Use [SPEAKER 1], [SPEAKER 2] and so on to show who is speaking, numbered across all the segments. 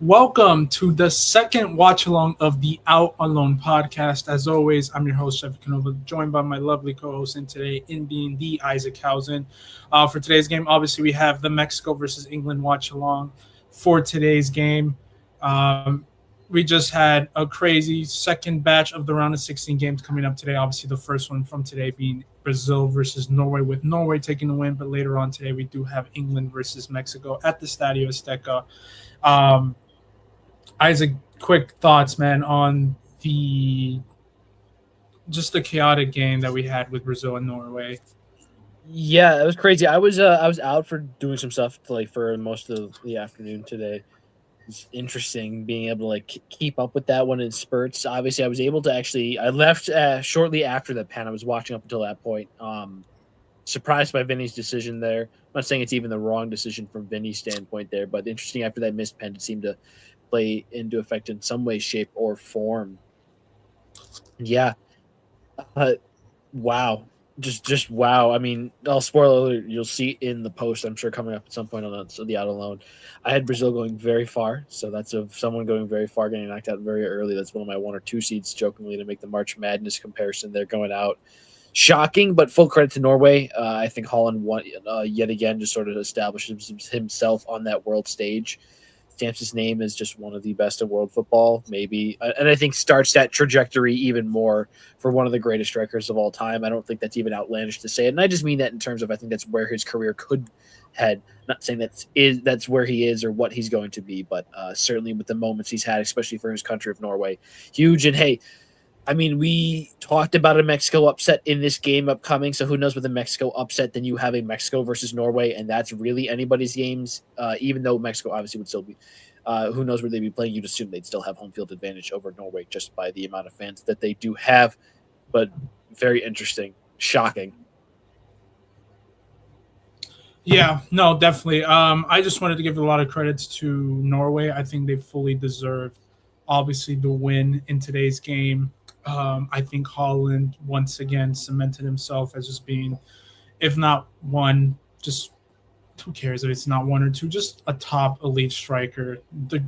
[SPEAKER 1] Welcome to the second watch along of the Out Alone podcast. As always, I'm your host, Jefrey, joined by my lovely co host in today, in being the Isaac Housen. For today's game, obviously, we have the Mexico versus England watch along for today's game. We just had a crazy second batch of the round of 16 games coming up today. Obviously, the first one from today being Brazil versus Norway, with Norway taking the win. But later on today, we do have England versus Mexico at the Estadio Azteca. Isaac, quick thoughts, man, on the chaotic game that we had with Brazil and Norway.
[SPEAKER 2] Yeah, it was crazy. I was out for doing some stuff for most of the afternoon today. It's interesting being able to keep up with that one in spurts. Obviously, I was able to I left shortly after that pan. I was watching up until that point. Surprised by Vinny's decision there. I'm not saying it's even the wrong decision from Vinny's standpoint there, but interesting after that missed pen, it seemed to play into effect in some way, shape, or form. Yeah. Wow. Just wow. I mean, I'll spoil alert, you'll see in the post, I'm sure, coming up at some point on the Out Alone. I had Brazil going very far, so that's of someone going very far, getting knocked out very early. That's one of my 1 or 2 seeds, jokingly, to make the March Madness comparison. They're going out. Shocking, but full credit to Norway. I think Holland won yet again, just sort of establishes himself on that world stage. Stamps his name as just one of the best in world football, maybe. And I think starts that trajectory even more for one of the greatest strikers of all time. I don't think that's even outlandish to say it. And I just mean that in terms of I think that's where his career could head. Not saying that's where he is or what he's going to be, but certainly with the moments he's had, especially for his country of Norway, huge. And hey, I mean, we talked about a Mexico upset in this game upcoming, so who knows with a Mexico upset, then you have a Mexico versus Norway, and that's really anybody's games, even though Mexico obviously would still be, who knows where they'd be playing. You'd assume they'd still have home field advantage over Norway just by the amount of fans that they do have, but very interesting, shocking.
[SPEAKER 1] Yeah, no, definitely. I just wanted to give a lot of credits to Norway. I think they fully deserved, obviously, the win in today's game. I think Holland once again cemented himself as just being, if not one, just who cares if it's not one or two, just a top elite striker,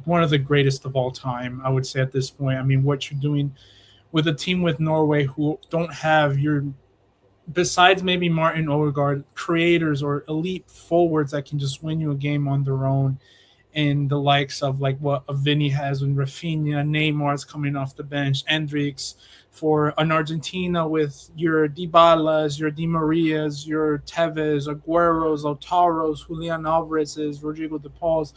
[SPEAKER 1] one of the greatest of all time, I would say at this point. I mean, what you're doing with a team with Norway who don't have your, besides maybe Martin Odegaard, creators or elite forwards that can just win you a game on their own, and the likes of like what a Vinny has when Rafinha, Neymar's coming off the bench, Endrick's, for an Argentina with your Dybalas, your Di Marias, your Tevez, Aguero's, Lautaro's, Julian Alvarez's, Rodrigo De Paul's.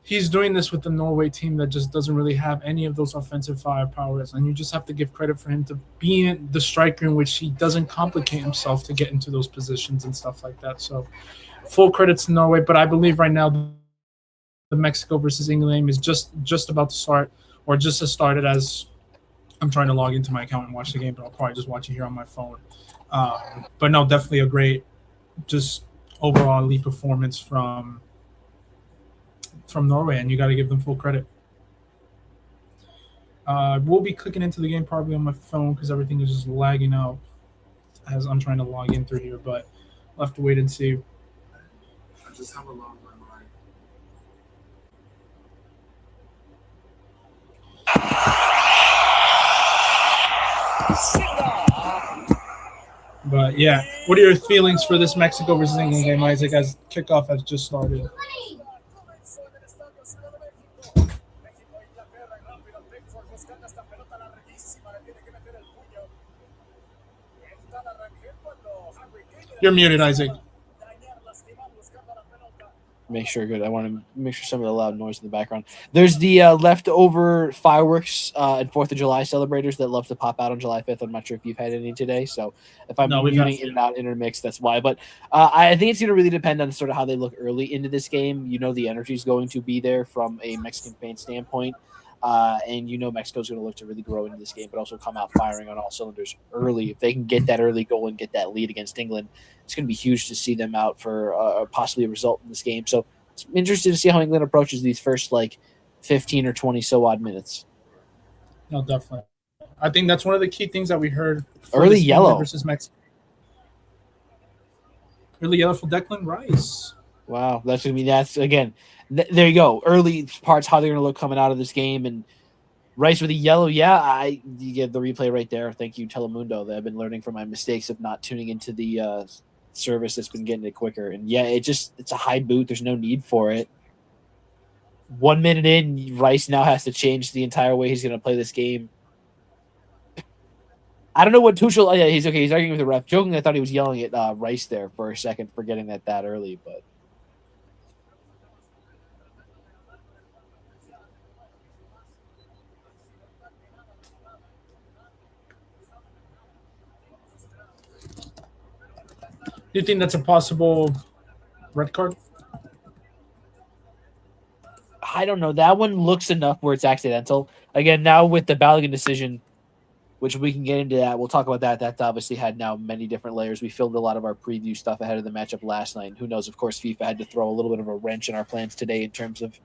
[SPEAKER 1] He's doing this with the Norway team that just doesn't really have any of those offensive firepowers, and you just have to give credit for him to being the striker in which he doesn't complicate himself to get into those positions and stuff like that. So full credits to Norway, but I believe right now the Mexico versus England game is just about to start, or just has started. As I'm trying to log into my account and watch the game, but I'll probably just watch it here on my phone. But no, definitely a great, just overall elite performance from Norway, and you got to give them full credit. We'll be clicking into the game probably on my phone because everything is just lagging out as I'm trying to log in through here, but I'll have to wait and see. I just have a long memory. But yeah, what are your feelings for this Mexico versus England game, Isaac, as kickoff has just started? You're muted, Isaac.
[SPEAKER 2] Make sure good. I want to make sure some of the loud noise in the background. There's the leftover fireworks and 4th of July celebrators that love to pop out on July 5th. I'm not sure if you've had any today. So if I'm muting in and out intermix, that's why. But I think it's going to really depend on sort of how they look early into this game. You know, the energy is going to be there from a Mexican fan standpoint. And you know Mexico's going to look to really grow into this game, but also come out firing on all cylinders early. If they can get that early goal and get that lead against England, it's going to be huge to see them out for possibly a result in this game. So it's interesting to see how England approaches these first 15 or 20 so odd minutes.
[SPEAKER 1] No, definitely. I think that's one of the key things that we heard.
[SPEAKER 2] Early yellow
[SPEAKER 1] versus Mexico. Early yellow for Declan Rice.
[SPEAKER 2] Wow, that's again. There you go. Early parts, how they're going to look coming out of this game, and Rice with a yellow. Yeah, you get the replay right there. Thank you, Telemundo. That I've been learning from my mistakes of not tuning into the service that's been getting it quicker. And yeah, it's a high boot. There's no need for it. 1 minute in, Rice now has to change the entire way he's going to play this game. I don't know what Tuchel. Oh, yeah, he's okay. He's arguing with the ref. Joking, I thought he was yelling at Rice there for a second for getting that early, but.
[SPEAKER 1] Do you think that's a possible red card?
[SPEAKER 2] I don't know. That one looks enough where it's accidental. Again, now with the Balogun decision, which we can get into that. We'll talk about that. That's obviously had now many different layers. We filmed a lot of our preview stuff ahead of the matchup last night. And who knows, of course, FIFA had to throw a little bit of a wrench in our plans today in terms of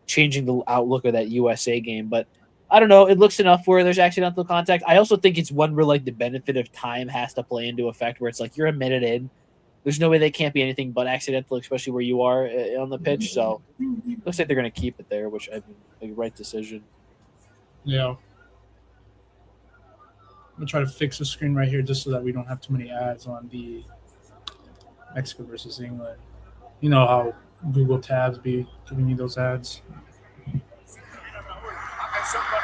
[SPEAKER 2] changing the outlook of that USA game. But I don't know. It looks enough where there's accidental contact. I also think it's one where like the benefit of time has to play into effect where it's like you're a minute in. There's no way they can't be anything but accidental, especially where you are on the pitch. So looks like they're going to keep it there, which I mean, the right decision.
[SPEAKER 1] Yeah. I'm going to try to fix the screen right here just so that we don't have too many ads on the Mexico versus England. You know how Google Tabs be giving you those ads.
[SPEAKER 3] Atención con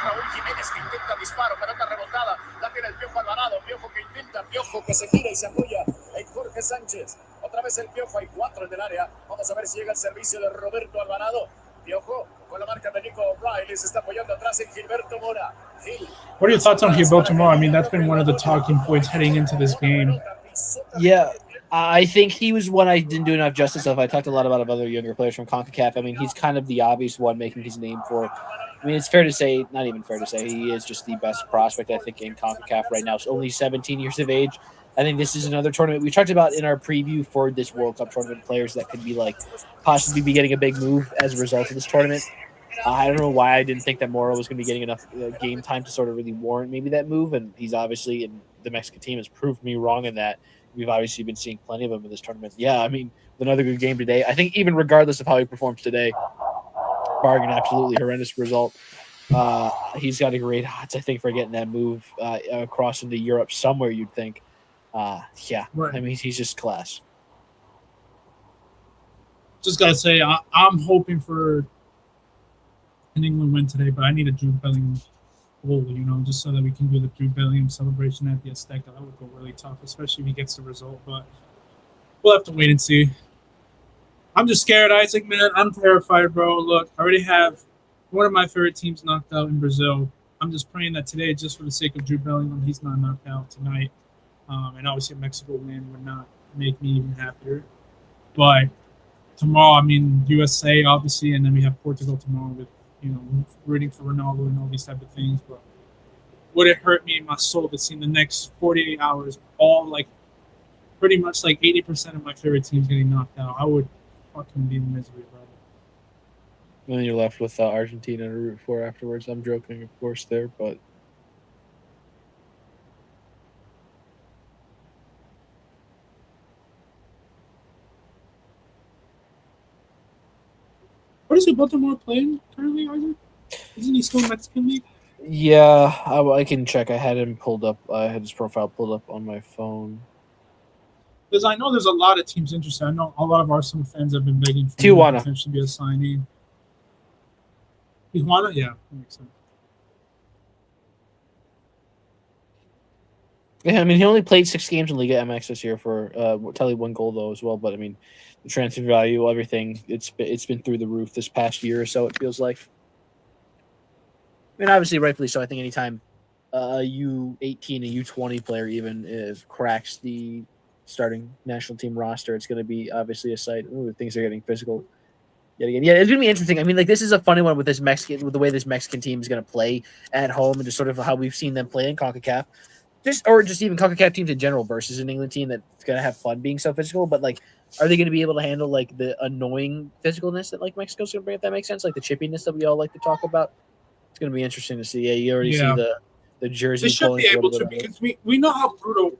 [SPEAKER 3] Raúl Jiménez que intenta disparo, pelota rebotada, la tiene el Piojo Alvarado, Piojo que intenta, Piojo que se gira y se apoya en Jorge Sánchez. Otra vez el Piojo, hay 4 en el área. Vamos a ver si llega el servicio de Roberto Alvarado. Piojo con la marca de Nico O'Reilly se está apoyando atrás en Gilberto Mora.
[SPEAKER 1] What are your thoughts on Gilberto Mora? I mean, that's been one of the talking points heading into this game.
[SPEAKER 2] Yeah. I think he was one I didn't do enough justice of. I talked a lot about other younger players from CONCACAF. I mean, he's kind of the obvious one making his name for. I mean, it's fair to say, not even fair to say, he is just the best prospect, I think, in CONCACAF right now. He's only 17 years of age. I think this is another tournament we talked about in our preview for this World Cup tournament, players that could be like possibly be getting a big move as a result of this tournament. I don't know why I didn't think that Mora was going to be getting enough game time to sort of really warrant maybe that move, and he's obviously, and the Mexican team has proved me wrong in that. We've obviously been seeing plenty of him in this tournament. Yeah, I mean, another good game today. I think even regardless of how he performs today, bargain, absolutely horrendous result. He's got a great odds, I think, for getting that move across into Europe somewhere, you'd think. Yeah, right. I mean, he's just class.
[SPEAKER 1] Just got to say, I'm hoping for an England win today, but I need a Jude Bellingham goal, you know, just so that we can do the Jude Bellingham celebration at the Azteca. That would go really tough, especially if he gets the result, but we'll have to wait and see. I'm just scared, Isaac, man. I'm terrified, bro. Look, I already have one of my favorite teams knocked out in Brazil. I'm just praying that today, just for the sake of Jude Bellingham, he's not knocked out tonight. And obviously a Mexico win would not make me even happier. But tomorrow, I mean, USA, obviously, and then we have Portugal tomorrow with, you know, rooting for Ronaldo and all these type of things. But would it hurt me in my soul to see in the next 48 hours all, like, pretty much like 80% of my favorite teams getting knocked out? I would fucking be in misery about it.
[SPEAKER 2] And then you're left with Argentina to root for afterwards. I'm joking, of course, there, but...
[SPEAKER 1] What is Baltimore playing currently, Isaac? Isn't he still in Mexican League?
[SPEAKER 2] Yeah, I can check. I had him pulled up. I had his profile pulled up on my phone.
[SPEAKER 1] Because I know there's a lot of teams interested. I know a lot of Arsenal fans have been begging for
[SPEAKER 2] Tijuana
[SPEAKER 1] to potentially be a signee. Tijuana? Yeah, that makes sense.
[SPEAKER 2] Yeah, I mean, he only played 6 games in Liga MX this year for tally 1 goal, though, as well. But, I mean, the transfer value, everything, it's been through the roof this past year or so, it feels like. I mean, obviously, rightfully so. I think anytime a U18, a U20 player even cracks the starting national team roster, it's going to be obviously a sight. Ooh, things are getting physical yet again. Yeah, it's going to be interesting. I mean, like, this is a funny one with the way this Mexican team is going to play at home and just sort of how we've seen them play in CONCACAF. Or just even CONCACAF teams in general versus an England team that's going to have fun being so physical. But, like, are they going to be able to handle, like, the annoying physicalness that, like, Mexico's going to bring, if that makes sense? Like, the chippiness that we all like to talk about? It's going to be interesting to see. Yeah, you already see the jersey.
[SPEAKER 1] They should be able to because we know how brutal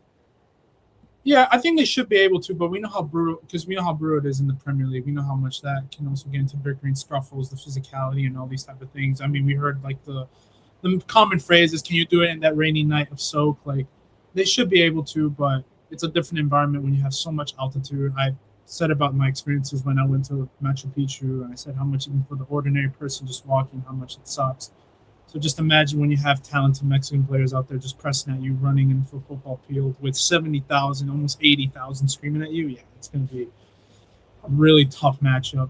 [SPEAKER 1] Yeah, I think they should be able to, but we know how brutal because we know how brutal it is in the Premier League. We know how much that can also get into bickering, scuffles, the physicality, and all these type of things. I mean, we heard like the common phrase is, "Can you do it in that rainy night of soak?" Like they should be able to, but it's a different environment when you have so much altitude. I said about my experiences when I went to Machu Picchu, and I said how much even for the ordinary person just walking, how much it sucks. So just imagine when you have talented Mexican players out there just pressing at you, running into a football field with 70,000, almost 80,000 screaming at you. Yeah, it's going to be a really tough matchup.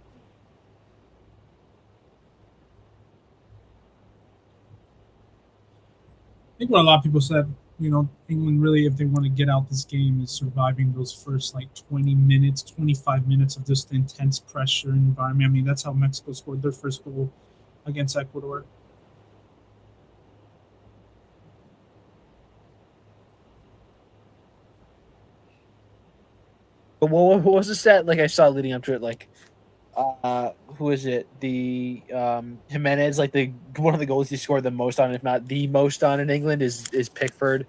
[SPEAKER 1] I think what a lot of people said, England really, if they want to get out this game, is surviving those first like 20 minutes, 25 minutes of just intense pressure environment. I mean, that's how Mexico scored their first goal against Ecuador.
[SPEAKER 2] But what was the stat like I saw leading up to it? Like, who is it? The Jimenez, like the one of the goals he scored the most on, if not the most on in England, is Pickford.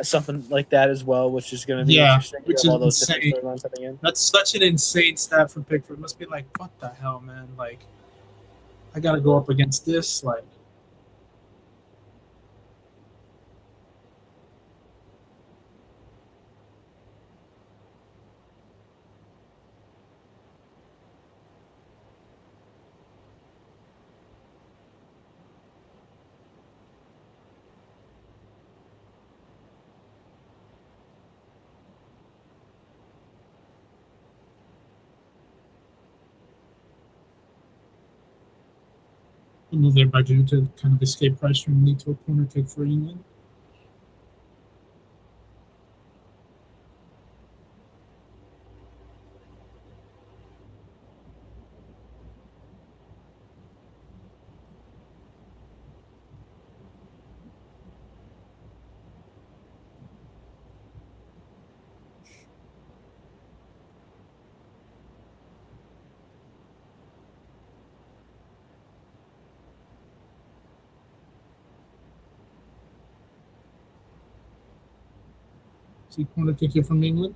[SPEAKER 2] Something like that as well, which is going to be
[SPEAKER 1] Yeah,
[SPEAKER 2] interesting. You
[SPEAKER 1] which
[SPEAKER 2] have
[SPEAKER 1] is
[SPEAKER 2] all those different
[SPEAKER 1] insane.
[SPEAKER 2] storylines coming in.
[SPEAKER 1] That's such an insane stat for Pickford. It must be like, what the hell, man? Like, I got to go up against this. Like, move their budget to kind of escape pressure and lead to a corner kick for England. See corner kick here from England.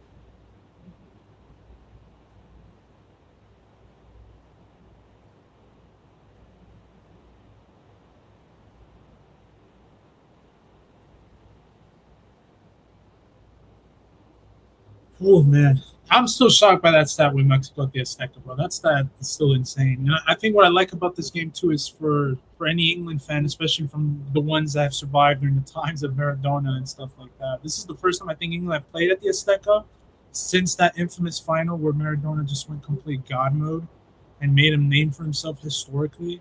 [SPEAKER 1] Oh man, I'm still shocked by that stat with Mexico at the Azteca, bro. That stat is still insane. And I think what I like about this game too is for any England fan, especially from the ones that have survived during the times of Maradona and stuff like that. This is the first time I think England have played at the Azteca since that infamous final where Maradona just went complete god mode and made a name for himself historically.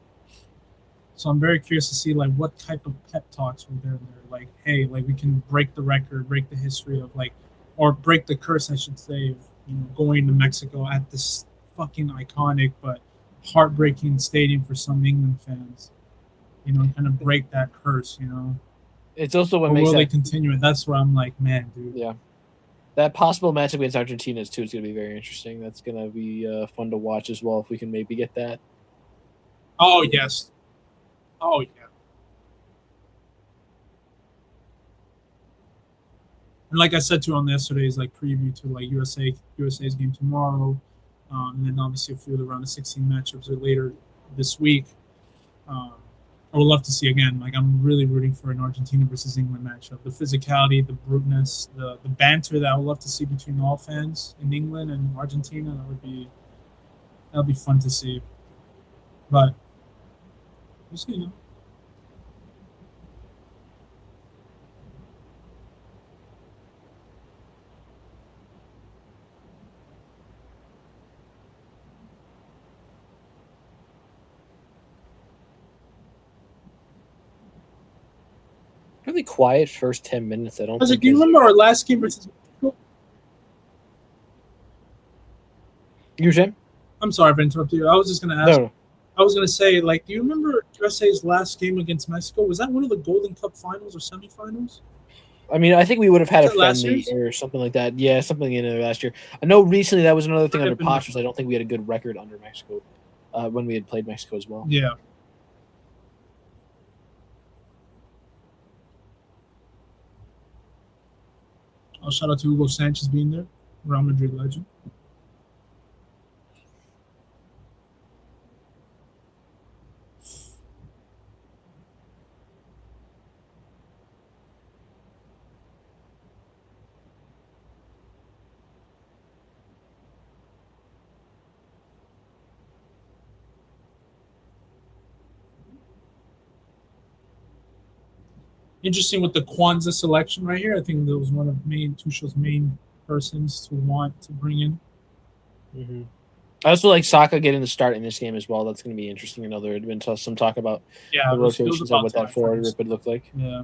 [SPEAKER 1] So I'm very curious to see like what type of pep talks were there. Like, hey, like we can break the record, break the history of like, or break the curse, I should say, of going to Mexico at this fucking iconic but heartbreaking stadium for some England fans. Kind of break that curse.
[SPEAKER 2] It's also what
[SPEAKER 1] Or
[SPEAKER 2] makes
[SPEAKER 1] will they
[SPEAKER 2] that,
[SPEAKER 1] continue it? That's where I'm like, man, dude.
[SPEAKER 2] yeah, that possible matchup against Argentina too is going to be very interesting. That's going to be fun to watch as well if we can maybe get that.
[SPEAKER 1] Oh yes. Oh yeah. And like I said to you on yesterday's like preview to like USA's game tomorrow, and then obviously a few of the round of 16 matchups are later this week. Um, I would love to see again. Like I'm really rooting for an Argentina versus England matchup. The physicality, the bruteness, the banter that I would love to see between all fans in England and Argentina. That would be fun to see. But we'll see.
[SPEAKER 2] Really quiet first 10 minutes. I don't
[SPEAKER 1] Do
[SPEAKER 2] think.
[SPEAKER 1] you remember our last game versus Mexico?
[SPEAKER 2] You were saying?
[SPEAKER 1] I'm sorry if I interrupted you. I was just going to ask.
[SPEAKER 2] No.
[SPEAKER 1] I was going to say, like, do you remember USA's last game against Mexico? Was that one of the Golden Cup finals or semifinals?
[SPEAKER 2] I mean, I think we would have had a
[SPEAKER 1] Was it last
[SPEAKER 2] friendly
[SPEAKER 1] year's?
[SPEAKER 2] or something like that. Yeah, something in there last year. I know recently that was another thing
[SPEAKER 1] Might
[SPEAKER 2] under
[SPEAKER 1] have been-
[SPEAKER 2] Poch was I don't think we had a good record under Mexico when we had played Mexico as well.
[SPEAKER 1] Yeah. Shout out to Hugo Sanchez being there, Real Madrid legend. Interesting with the Kwanzaa selection right here. I think that was one of Tuchel's main persons to want to bring in.
[SPEAKER 2] Mm-hmm. I also like Saka getting the start in this game as well. That's going to be interesting. I know there had been some talk about the rotations and what that forward rip would look like.
[SPEAKER 1] Yeah.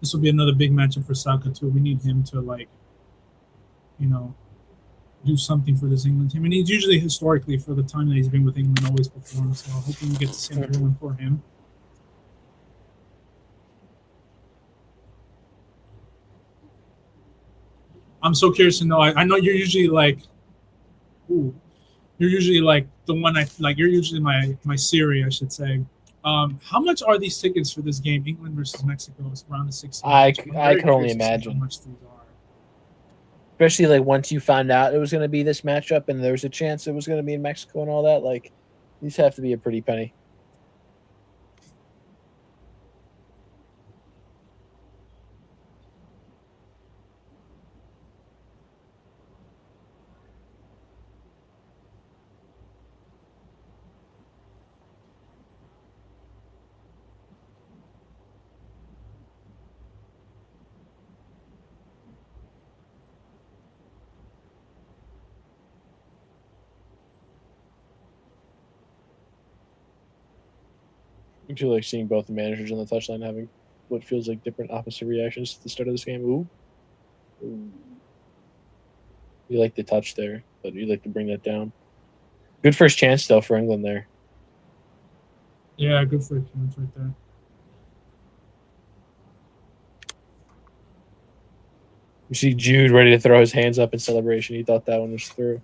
[SPEAKER 1] This will be another big matchup for Saka too. We need him to do something for this England team. And he's usually historically for the time that he's been with England always performs. So hoping we get the same going for him. I'm so curious to know. I know you're usually like, you're usually like the one you're usually my Siri, I should say. How much are these tickets for this game, England versus Mexico? It's around the 16.
[SPEAKER 2] I could only imagine
[SPEAKER 1] how much these are.
[SPEAKER 2] Especially like once you found out it was going to be this matchup and there was a chance it was going to be in Mexico and all that, like these have to be a pretty penny. I feel like seeing both the managers on the touchline having what feels like different opposite reactions to the start of this game. Ooh. You like the touch there, but you like to bring that down. Good first chance though for England there.
[SPEAKER 1] Yeah, good first chance right there.
[SPEAKER 2] You see Jude ready to throw his hands up in celebration. He thought that one was through.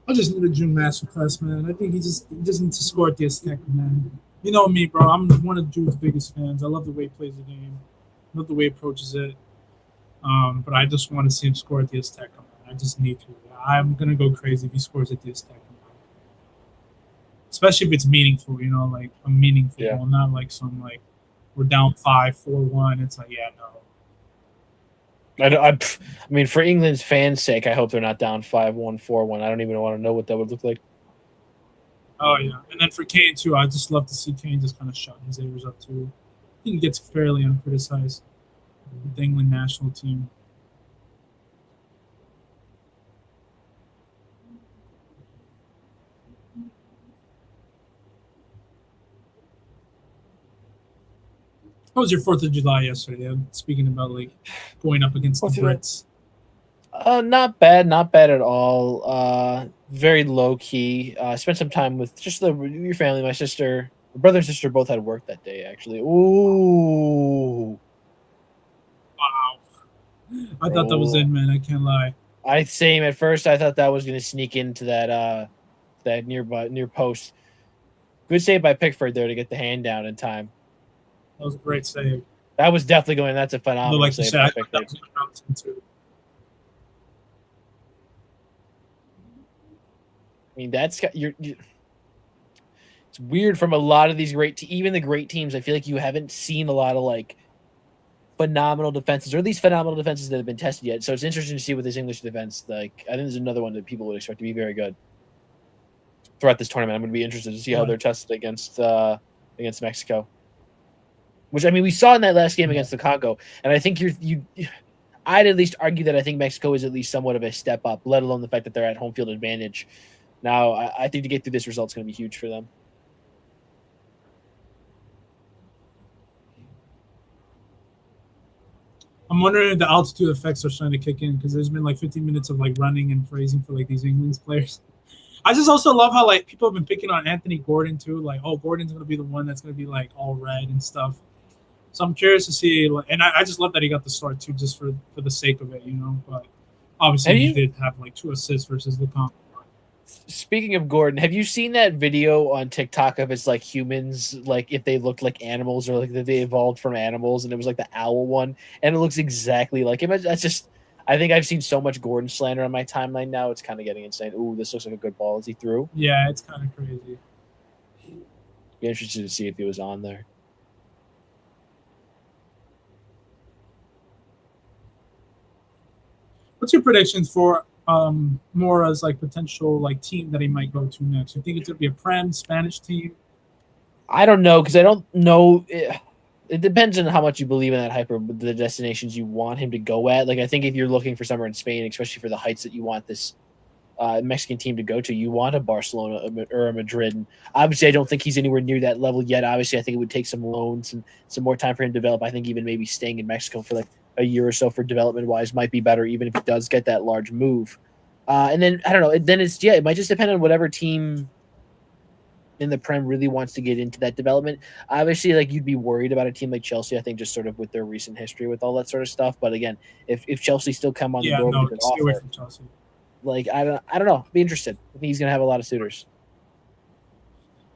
[SPEAKER 1] I just need a June masterclass, man. I think he just needs to score at the Azteca, man. You know me, bro. I'm one of Jude's biggest fans. I love the way he plays the game. I love the way he approaches it. But I just want to see him score at the Azteca, man. I just need to. I'm gonna go crazy if he scores at the Azteca, man. Especially if it's meaningful, like a meaningful goal, not like some like we're down 5-4-1. It's like, yeah, no.
[SPEAKER 2] I mean, for England's fans' sake, I hope they're not down 5-1, 4-1. I don't even want to know what that would look like.
[SPEAKER 1] Oh yeah, and then for Kane too, I just love to see Kane just kind of shut his ears up too. I think he gets fairly uncriticized with the England national team. How was your 4th of July yesterday? Speaking about like going up against the Brits.
[SPEAKER 2] Not bad at all. Very low key. Spent some time with just your family. My brother and sister both had work that day. Actually, ooh,
[SPEAKER 1] wow! I thought that was in, man. I can't lie.
[SPEAKER 2] Same at first. I thought that was going to sneak into that near post. Good save by Pickford there to get the hand down in time.
[SPEAKER 1] That was a great save.
[SPEAKER 2] That was definitely going. That's a phenomenal
[SPEAKER 1] like
[SPEAKER 2] save.
[SPEAKER 1] By Pickford.
[SPEAKER 2] I mean, it's weird from a lot of these even the great teams. I feel like you haven't seen a lot of like phenomenal defenses, or at least phenomenal defenses that have been tested yet. So it's interesting to see with this English defense. Like, I think there's another one that people would expect to be very good throughout this tournament. I'm going to be interested to see how they're tested against Mexico. Which, I mean, we saw in that last game against the Congo, and I think I'd at least argue that I think Mexico is at least somewhat of a step up, let alone the fact that they're at home field advantage. Now, I think to get through this result is going to be huge for them.
[SPEAKER 1] I'm wondering if the altitude effects are starting to kick in because there's been like 15 minutes of like running and phrasing for like these England players. I just also love how like people have been picking on Anthony Gordon too. Like, oh, Gordon's gonna be the one that's gonna be like all red and stuff. So I'm curious to see. Like, and I just love that he got the start too, just for the sake of it, you know. But obviously, he did have like 2 assists versus the comp.
[SPEAKER 2] Speaking of Gordon, have you seen that video on TikTok of it's like humans, like if they looked like animals or like that they evolved from animals, and it was like the owl one, and it looks exactly like him. That's just, I think I've seen so much Gordon slander on my timeline now. It's kind of getting insane. Ooh, this looks like a good ball. Is he through?
[SPEAKER 1] Yeah, it's kind of crazy.
[SPEAKER 2] Be interested to see if he was on there.
[SPEAKER 1] What's your predictions for more as like potential like team that he might go to next? You think it's gonna be a Prem Spanish team?
[SPEAKER 2] I don't know because I don't know. It depends on how much you believe in that hyper, the destinations you want him to go at. Like I think if you're looking for somewhere in Spain, especially for the heights that you want this Mexican team to go to, you want a Barcelona or a Madrid. And obviously, I don't think he's anywhere near that level yet. Obviously, I think it would take some loans and some more time for him to develop. I think even maybe staying in Mexico for like a year or so for development wise might be better, even if he does get that large move. And then I don't know. Then it might just depend on whatever team in the Prem really wants to get into that development. Obviously, like you'd be worried about a team like Chelsea, I think, just sort of with their recent history with all that sort of stuff. But again, if Chelsea still come on the door with a good
[SPEAKER 1] stay away
[SPEAKER 2] offer,
[SPEAKER 1] from Chelsea.
[SPEAKER 2] like I don't know. Be interested. I think he's gonna have a lot of suitors.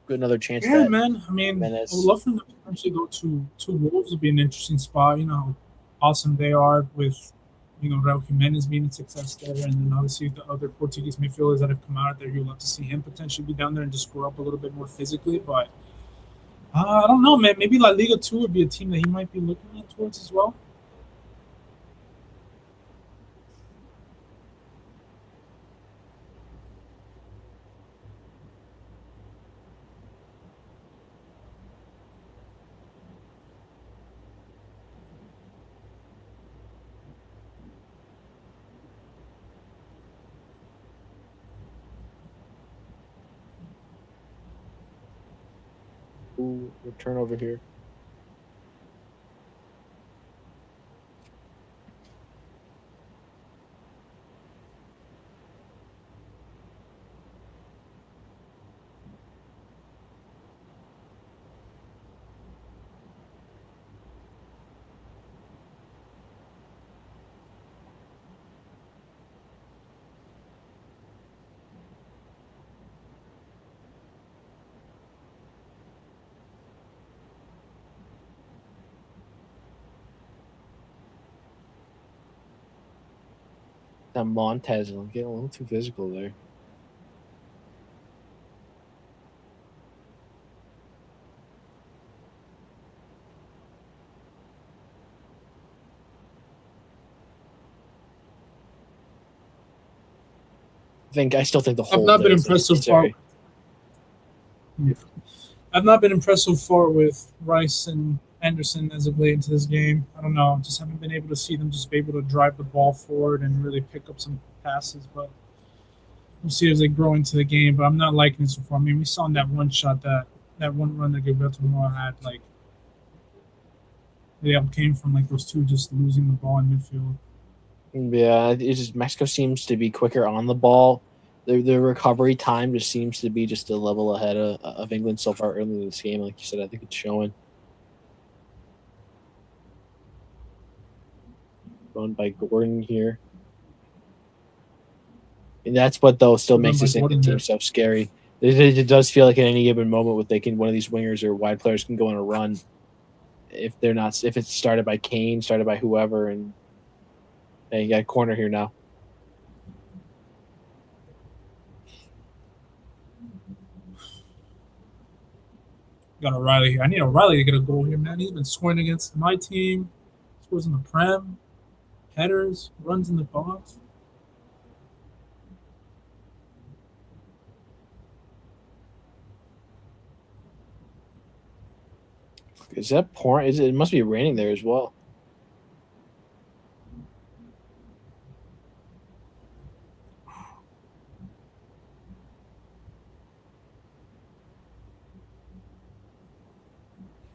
[SPEAKER 2] Good another chance.
[SPEAKER 1] Yeah, man. I mean, I would love for them to potentially go to Wolves. Would be an interesting spot. You know how awesome they are with, you know, Raul Jimenez being a success there, and then obviously the other Portuguese midfielders that have come out there. You'd love to see him potentially be down there and just grow up a little bit more physically. But I don't know, man. Maybe La Liga 2 would be a team that he might be looking at towards as well.
[SPEAKER 2] Ooh, return over here. That Montez is getting a little too physical there. I still think the whole.
[SPEAKER 1] I've not been impressed so far. I've not been impressed so far with Rice and Anderson as of late into this game. I don't know. Just haven't been able to see them just be able to drive the ball forward and really pick up some passes. But we'll see as they grow into the game. But I'm not liking it so far. I mean, we saw in that one shot that one run that Gilberto Mora had, like, they all came from like those two just losing the ball in midfield.
[SPEAKER 2] Yeah, it's just Mexico seems to be quicker on the ball. Their recovery time just seems to be just a level ahead of England so far early in this game. Like you said, I think it's showing. Run by Gordon here. And that's what, though, still makes this England team so scary. It does feel like at any given moment one of these wingers or wide players can go on a run. If it's started by Kane, started by whoever, and you got a corner here now.
[SPEAKER 1] Got O'Reilly here. I need O'Reilly to get a goal here, man. He's been scoring against my team. Scores in the Prem. Headers. Runs in the box.
[SPEAKER 2] Is that pouring? It must be raining there as well.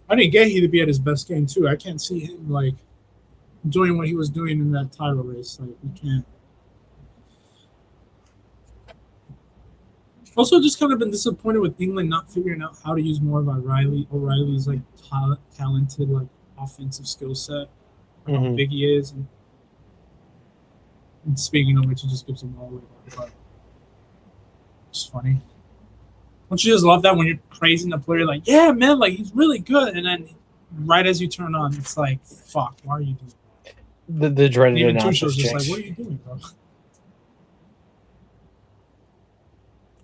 [SPEAKER 1] I need Gehi to be at his best game too. I can't see him like doing what he was doing in that title race. Like we can't. Also, just kind of been disappointed with England not figuring out how to use more of O'Reilly. O'Reilly's like talented, like offensive skill set, how big he is, and speaking of which, he just gives them all away. But it's funny. Don't you just love that when you're praising the player, like, yeah, man, like he's really good, and then right as you turn on, it's like, fuck, why are you doing that?
[SPEAKER 2] The dreaded
[SPEAKER 1] Even
[SPEAKER 2] announcers
[SPEAKER 1] Tuchel's just
[SPEAKER 2] jinx.
[SPEAKER 1] like, what are you doing, bro?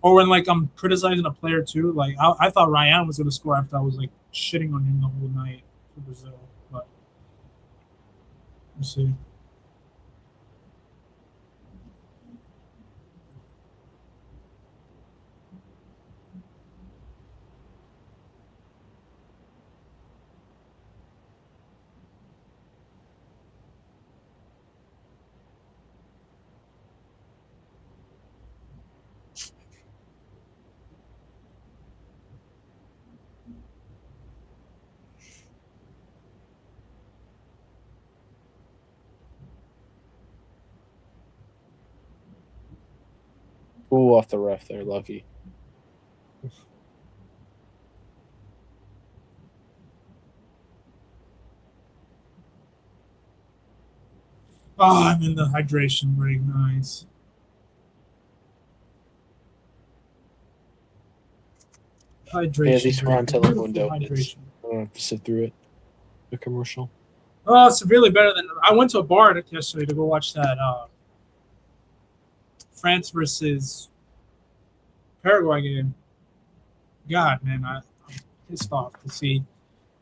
[SPEAKER 1] Or when like I'm criticizing a player too, like I thought Ryan was gonna score after I was like shitting on him the whole night for Brazil, but we'll see.
[SPEAKER 2] Ooh, off the ref there, lucky.
[SPEAKER 1] Oh, I'm in the hydration break. Nice. Hydration.
[SPEAKER 2] Yeah, these were on
[SPEAKER 1] break.
[SPEAKER 2] telemundo.
[SPEAKER 1] Hydration.
[SPEAKER 2] I don't have to sit through it. The commercial.
[SPEAKER 1] Oh, severely better than I went to a bar yesterday to go watch that France versus Paraguay game. God, man, I'm pissed off to see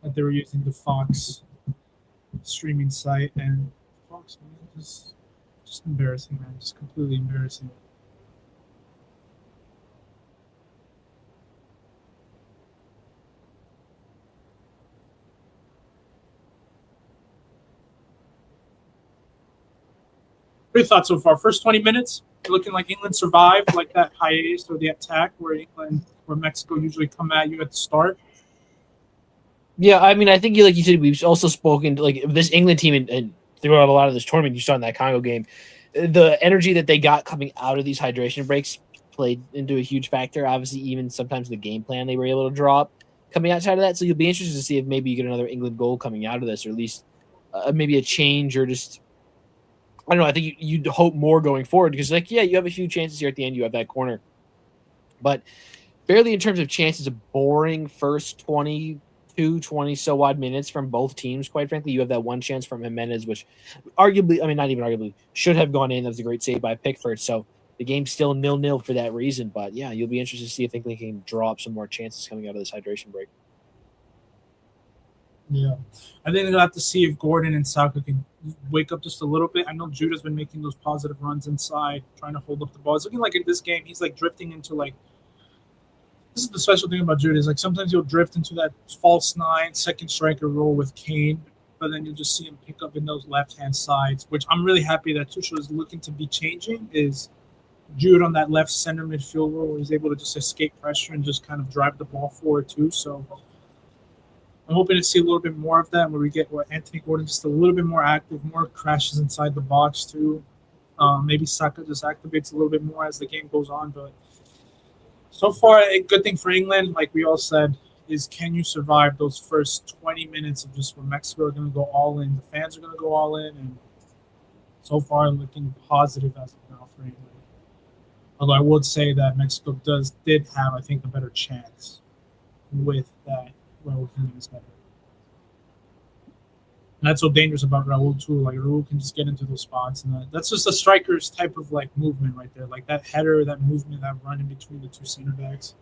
[SPEAKER 1] that they were using the Fox streaming site and Fox, man, just embarrassing, man, just completely embarrassing. What are your thoughts so far? First 20 minutes, looking like England survived, like that hiatus or the attack where Mexico usually come at you at the start.
[SPEAKER 2] Yeah, I mean, I think like you said, we've also spoken to, like this England team and throughout a lot of this tournament. You saw in that Congo game, the energy that they got coming out of these hydration breaks played into a huge factor. Obviously, even sometimes the game plan they were able to draw up coming outside of that. So you'll be interested to see if maybe you get another England goal coming out of this, or at least maybe a change, or just I don't know. I think you'd hope more going forward because, like, yeah, you have a few chances here at the end. You have that corner, but barely in terms of chances. A boring first 20 so odd minutes from both teams. Quite frankly, you have that one chance from Jimenez, which arguably, I mean, not even arguably, should have gone in. That was a great save by Pickford. So the game's still 0-0 for that reason. But yeah, you'll be interested to see if England can draw up some more chances coming out of this hydration break.
[SPEAKER 1] Yeah, I think they'll have to see if Gordon and Saka can wake up just a little bit. I know Judah's been making those positive runs inside, trying to hold up the ball. It's looking like in this game he's like drifting into like. This is the special thing about Judah is like sometimes he'll drift into that false nine, second striker role with Kane, but then you'll just see him pick up in those left-hand sides, which I'm really happy that Tuchel is looking to be changing. Is Jude on that left center midfield role where he's able to just escape pressure and just kind of drive the ball forward too. So I'm hoping to see a little bit more of that where we get Anthony Gordon just a little bit more active, more crashes inside the box too. Maybe Saka just activates a little bit more as the game goes on. But so far, a good thing for England, like we all said, is can you survive those first 20 minutes of just where Mexico are going to go all in, the fans are going to go all in, and so far looking positive as of now for England. Although I would say that Mexico did have, I think, a better chance with that. Raul Jimenez better. And that's so dangerous about Raul too. Like Raul can just get into those spots, and that's just a striker's type of like movement right there. Like that header, that movement, that run in between the two center backs.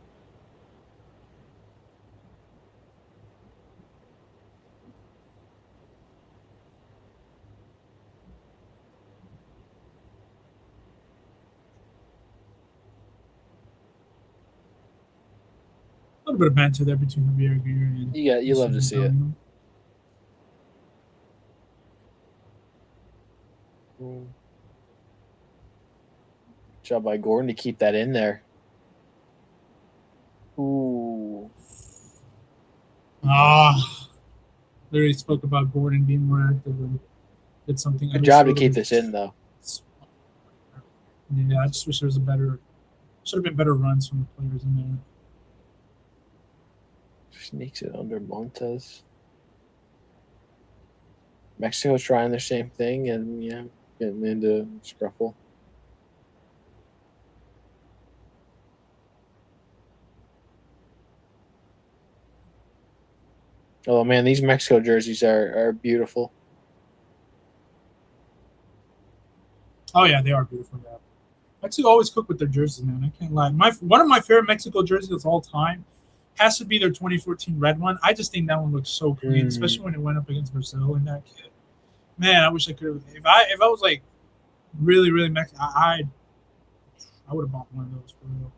[SPEAKER 1] A little bit of banter there between Javier Aguirre and
[SPEAKER 2] You love to see it. Job by Gordon to keep that in there. Ooh.
[SPEAKER 1] Literally spoke about Gordon being more active than did something.
[SPEAKER 2] Good job to keep this in, though.
[SPEAKER 1] Yeah, I just wish there was should have been better runs from the players in there.
[SPEAKER 2] Sneaks it under Montes. Mexico's trying the same thing and, getting into scruffle. Oh, man, these Mexico jerseys are beautiful.
[SPEAKER 1] Oh, yeah, they are beautiful. Yeah. Mexico always cook with their jerseys, man. I can't lie. One of my favorite Mexico jerseys of all time has to be their 2014 red one. I just think that one looks so clean, especially when it went up against Brazil in that kit. Man, I wish I could have. If I was like really really Mexican, I would have bought one of those for real.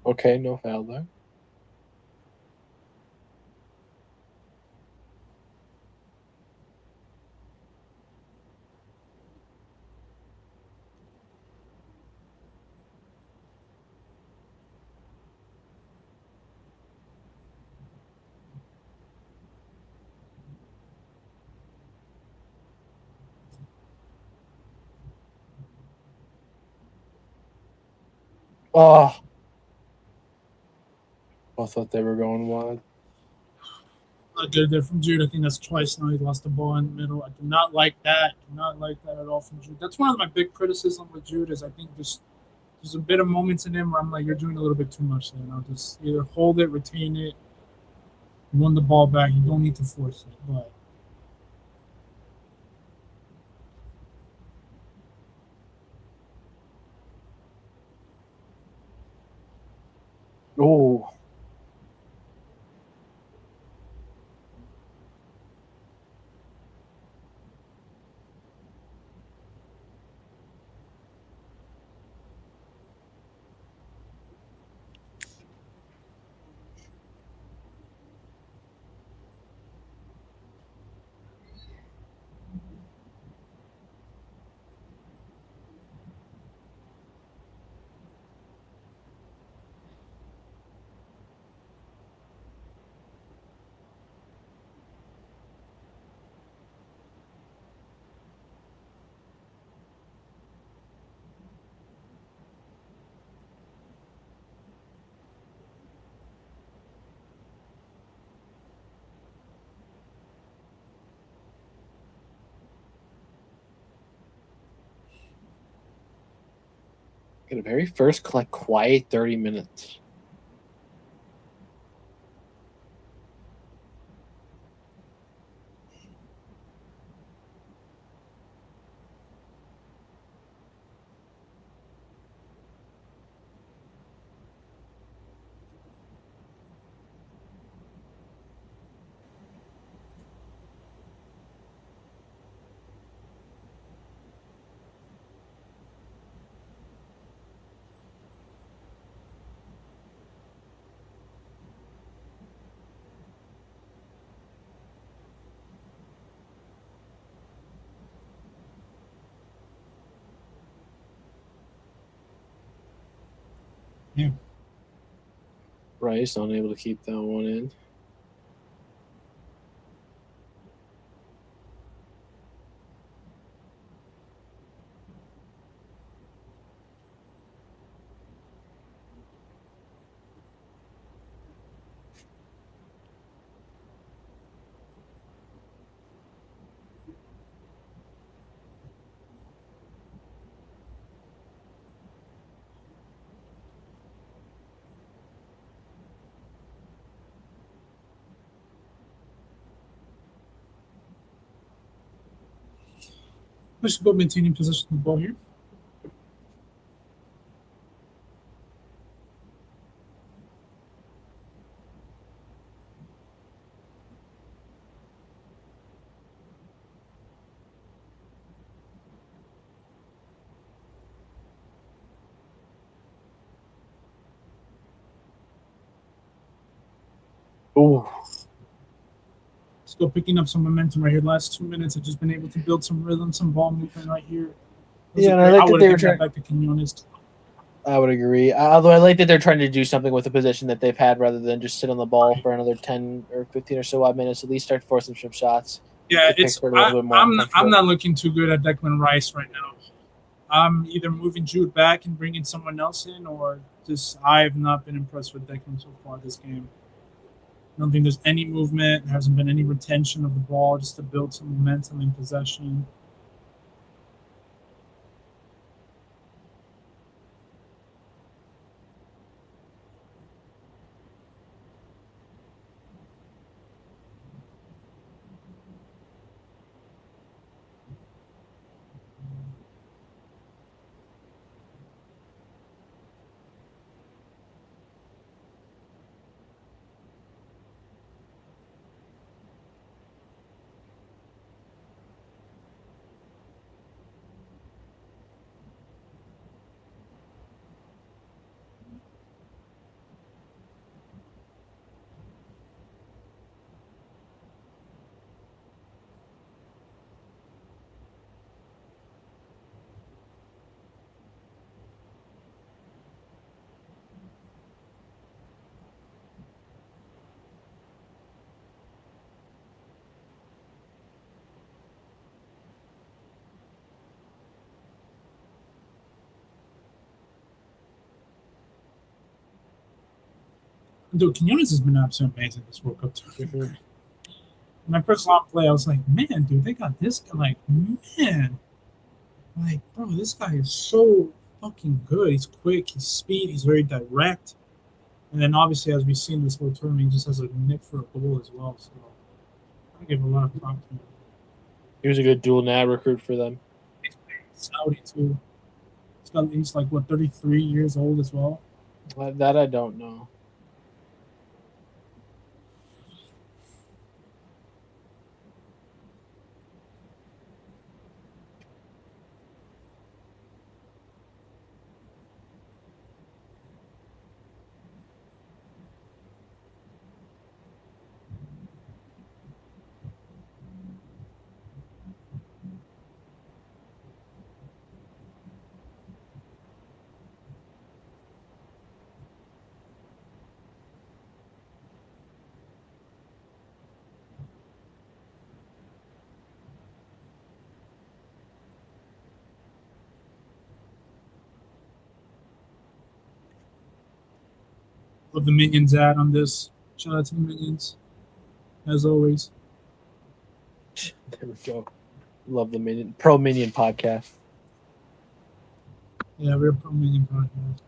[SPEAKER 2] Okay, no foul there. Oh, I thought they were going wide.
[SPEAKER 1] Not good there from Jude. I think that's twice now he lost the ball in the middle. I do not like that. Do not like that at all from Jude. That's one of my big criticisms with Jude is I think there's a bit of moments in him where I'm like, you're doing a little bit too much there. Just either hold it, retain it. You won the ball back. You don't need to force it. But
[SPEAKER 2] Oh, get a very first quiet 30 minutes.
[SPEAKER 1] yeah.
[SPEAKER 2] Rice unable to keep that one in.
[SPEAKER 1] Let's go maintaining possession of the ball here.
[SPEAKER 2] Ooh.
[SPEAKER 1] Still picking up some momentum right here. Last 2 minutes, I've just been able to build some rhythm, some ball movement right here.
[SPEAKER 2] Yeah, and I like that
[SPEAKER 1] would
[SPEAKER 2] they
[SPEAKER 1] have
[SPEAKER 2] were
[SPEAKER 1] given that
[SPEAKER 2] trying.
[SPEAKER 1] back to Quinones.
[SPEAKER 2] I would agree. Although I like that they're trying to do something with the position that they've had rather than just sit on the ball for another 10 or 15 or so odd minutes. At least start forcing some shots.
[SPEAKER 1] Yeah,
[SPEAKER 2] Get
[SPEAKER 1] it's
[SPEAKER 2] Pickford a little bit more
[SPEAKER 1] I'm
[SPEAKER 2] uncomfortable.
[SPEAKER 1] not looking too good at Declan Rice right now. I'm either moving Jude back and bringing someone else in, or just I have not been impressed with Declan so far this game. I don't think there's any movement. There hasn't been any retention of the ball just to build some momentum in possession. Dude, Quinones has been absolutely amazing this World Cup too.
[SPEAKER 2] Mhm.
[SPEAKER 1] When I first saw him play, I was like, man, dude, they got this guy. Like, man, like, bro, this guy is so fucking good. He's quick, he's speed, he's very direct. And then obviously, as we've seen this whole tournament, he just has a nick for a goal as well. So I give a lot of props to him.
[SPEAKER 2] He was a good dual NAB recruit for them.
[SPEAKER 1] Saudi too. He's like what 33 years old as well.
[SPEAKER 2] That I don't know.
[SPEAKER 1] Love the minions ad on this. Shout out to the minions, as always.
[SPEAKER 2] There we go. Love the Pro Minion podcast.
[SPEAKER 1] Yeah, we're a pro minion podcast.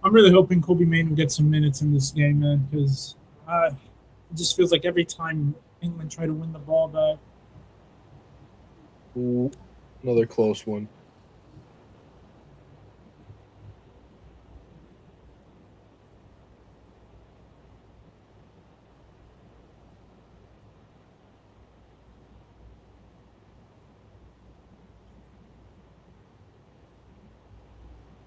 [SPEAKER 1] I'm really hoping Kobe Mainoo gets some minutes in this game, man, because it just feels like every time England try to win the ball back,
[SPEAKER 2] Ooh, another close one.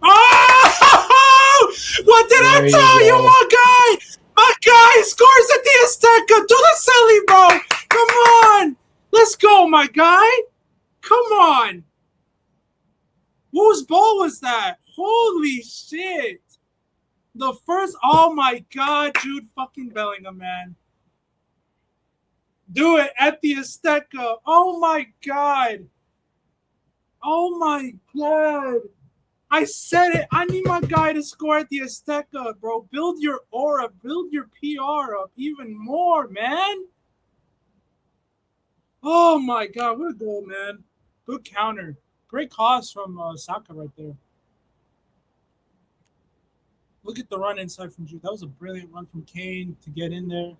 [SPEAKER 1] oh! What did
[SPEAKER 2] There
[SPEAKER 1] I
[SPEAKER 2] you
[SPEAKER 1] tell you,
[SPEAKER 2] go.
[SPEAKER 1] my guy? My guy he scores at the Azteca. Do the silly, bro. Come on. Let's go, my guy. Come on. Whose ball was that? Holy shit. The first, oh my God, Jude fucking Bellingham, man. Do it at the Azteca. Oh my God. Oh my God. I said it. I need my guy to score at the Azteca, bro. Build your aura. Build your PR up even more, man. Oh my God. What a goal, man. Good counter. Great cross from Saka right there. Look at the run inside from Jude. That was a brilliant run from Kane to get in there.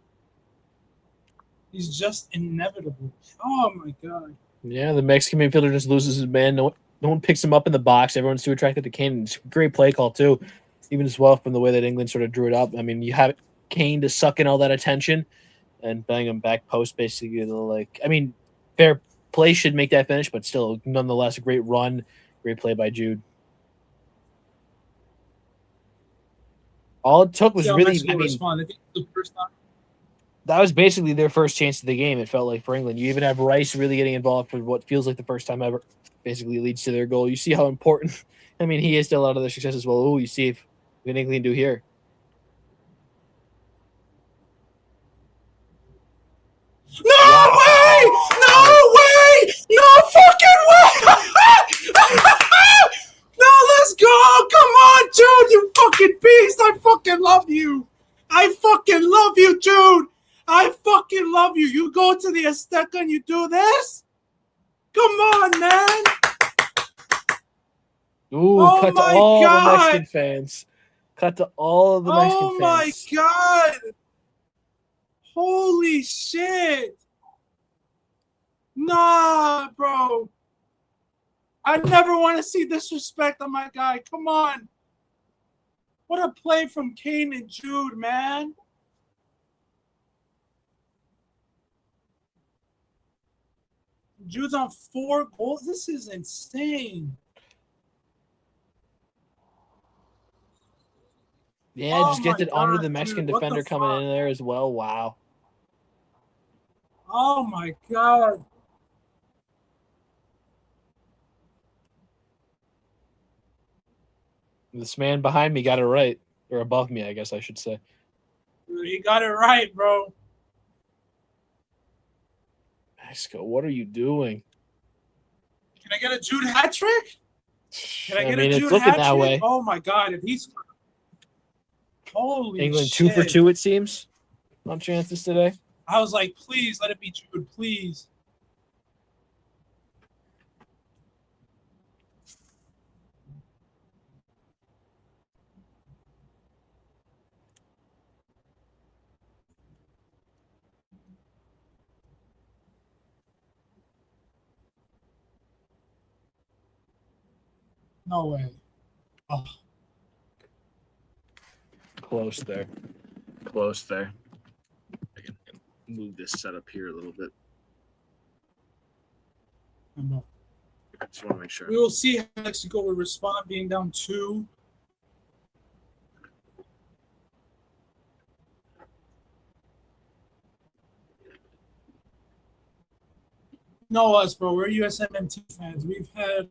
[SPEAKER 1] He's just inevitable. Oh my God.
[SPEAKER 2] Yeah, the Mexican midfielder just loses his man. No one picks him up in the box. Everyone's too attracted to Kane. It's a great play call too, even as well from the way that England sort of drew it up. I mean, you have Kane to suck in all that attention and bang him back post basically. Like, I mean, fair play should make that finish, but still, nonetheless, a great run, great play by Jude. All it took was really, I mean,
[SPEAKER 1] I think the first time.
[SPEAKER 2] That was basically their first chance of the game, it felt like, for England. You even have Rice really getting involved for what feels like the first time ever, basically leads to their goal. You see how important, I mean, he is to a lot of their success as well. Oh, you see if what England do here.
[SPEAKER 1] No way! No way! No fucking way! No, let's go! Come on, Jude, you fucking beast! I fucking love you! I fucking love you, Jude! I fucking love you. You go to the Azteca and you do this? Come on, man.
[SPEAKER 2] Ooh,
[SPEAKER 1] oh
[SPEAKER 2] cut to
[SPEAKER 1] my
[SPEAKER 2] all
[SPEAKER 1] God.
[SPEAKER 2] the Mexican fans. Cut to all of the Mexican fans.
[SPEAKER 1] Oh, my God. Holy shit. Nah, bro. I never want to see disrespect on my guy. Come on. What a play from Kane and Jude, man. Jude's on 4 goals. This is insane.
[SPEAKER 2] Yeah, just gets it under
[SPEAKER 1] God,
[SPEAKER 2] the Mexican
[SPEAKER 1] dude,
[SPEAKER 2] defender coming in there as well. Wow.
[SPEAKER 1] Oh, my God.
[SPEAKER 2] This man behind me got it right. Or above me, I guess I should say.
[SPEAKER 1] He got it right, bro.
[SPEAKER 2] Mexico, what are you doing?
[SPEAKER 1] Can I get a Jude hat trick? Can I get a Jude
[SPEAKER 2] it's looking
[SPEAKER 1] hat
[SPEAKER 2] that
[SPEAKER 1] trick?
[SPEAKER 2] way.
[SPEAKER 1] Oh, my God. If he's... Holy
[SPEAKER 2] England
[SPEAKER 1] shit.
[SPEAKER 2] 2 for 2, it seems, on chances today.
[SPEAKER 1] I was like, please, let it be Jude, please. No way. Oh.
[SPEAKER 2] Close there. Close there. I can move this setup here a little bit.
[SPEAKER 1] No.
[SPEAKER 2] I just want to make sure.
[SPEAKER 1] We will see how Mexico will respond being down 2. Know us, bro. We're USMNT fans. We've had...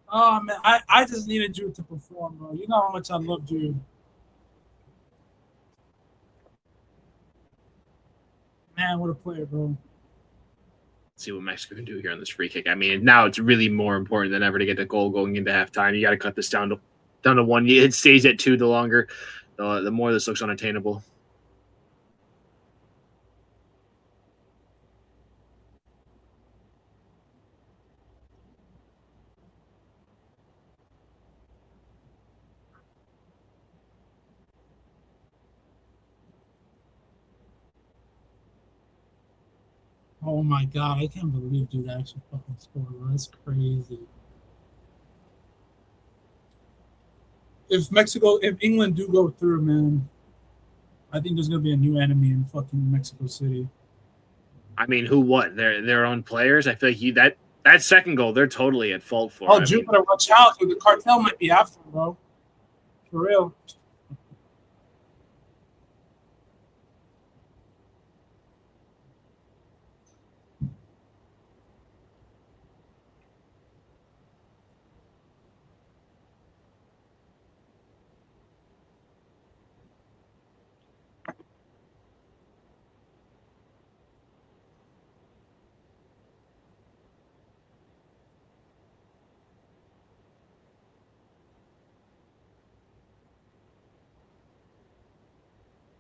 [SPEAKER 1] Oh, man. I just needed Jude to perform, bro. You know how much I love Jude. Man, what a player, bro.
[SPEAKER 2] See what Mexico can do here on this free kick. I mean, now it's really more important than ever to get the goal going into halftime. You got to cut this down to 1. It stays at 2 the longer, the more this looks unattainable.
[SPEAKER 1] Oh, my God. I can't believe Jude actually fucking scored. That's crazy. If England do go through, man, I think there's going to be a new enemy in fucking Mexico City.
[SPEAKER 2] I mean, who what? Their own players? I feel like that second goal, they're totally at fault for.
[SPEAKER 1] Oh, Jude better watch out, dude. The cartel might be after him, bro. For real.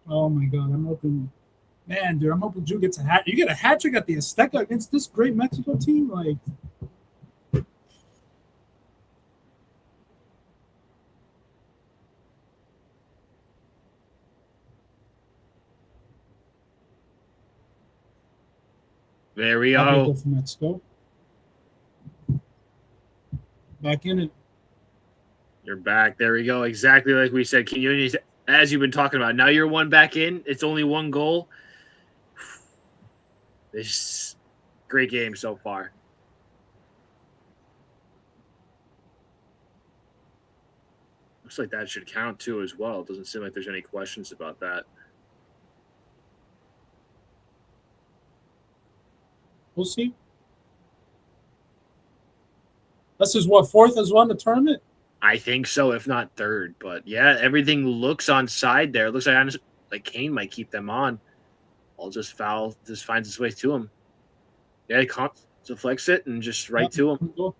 [SPEAKER 1] Oh my god, I'm hoping, man, dude, I'm hoping Drew gets a hat. You get a hat trick at the Azteca against this great Mexico team, like.
[SPEAKER 2] There we
[SPEAKER 1] Happy to
[SPEAKER 2] go.
[SPEAKER 1] go for Mexico. Back in it.
[SPEAKER 2] You're back. There we go. Exactly like we said. Quinones, as you've been talking about. Now you're one back in. It's only one goal. This great game so far. Looks like that should count too as well. It doesn't seem like there's any questions about that.
[SPEAKER 1] We'll see. This is what, fourth as well in the tournament?
[SPEAKER 2] I think so, if not third. But yeah, everything looks on side there. It looks like Kane might keep them on. I'll just foul, just finds its way to him. Yeah, he deflects it and just right to him.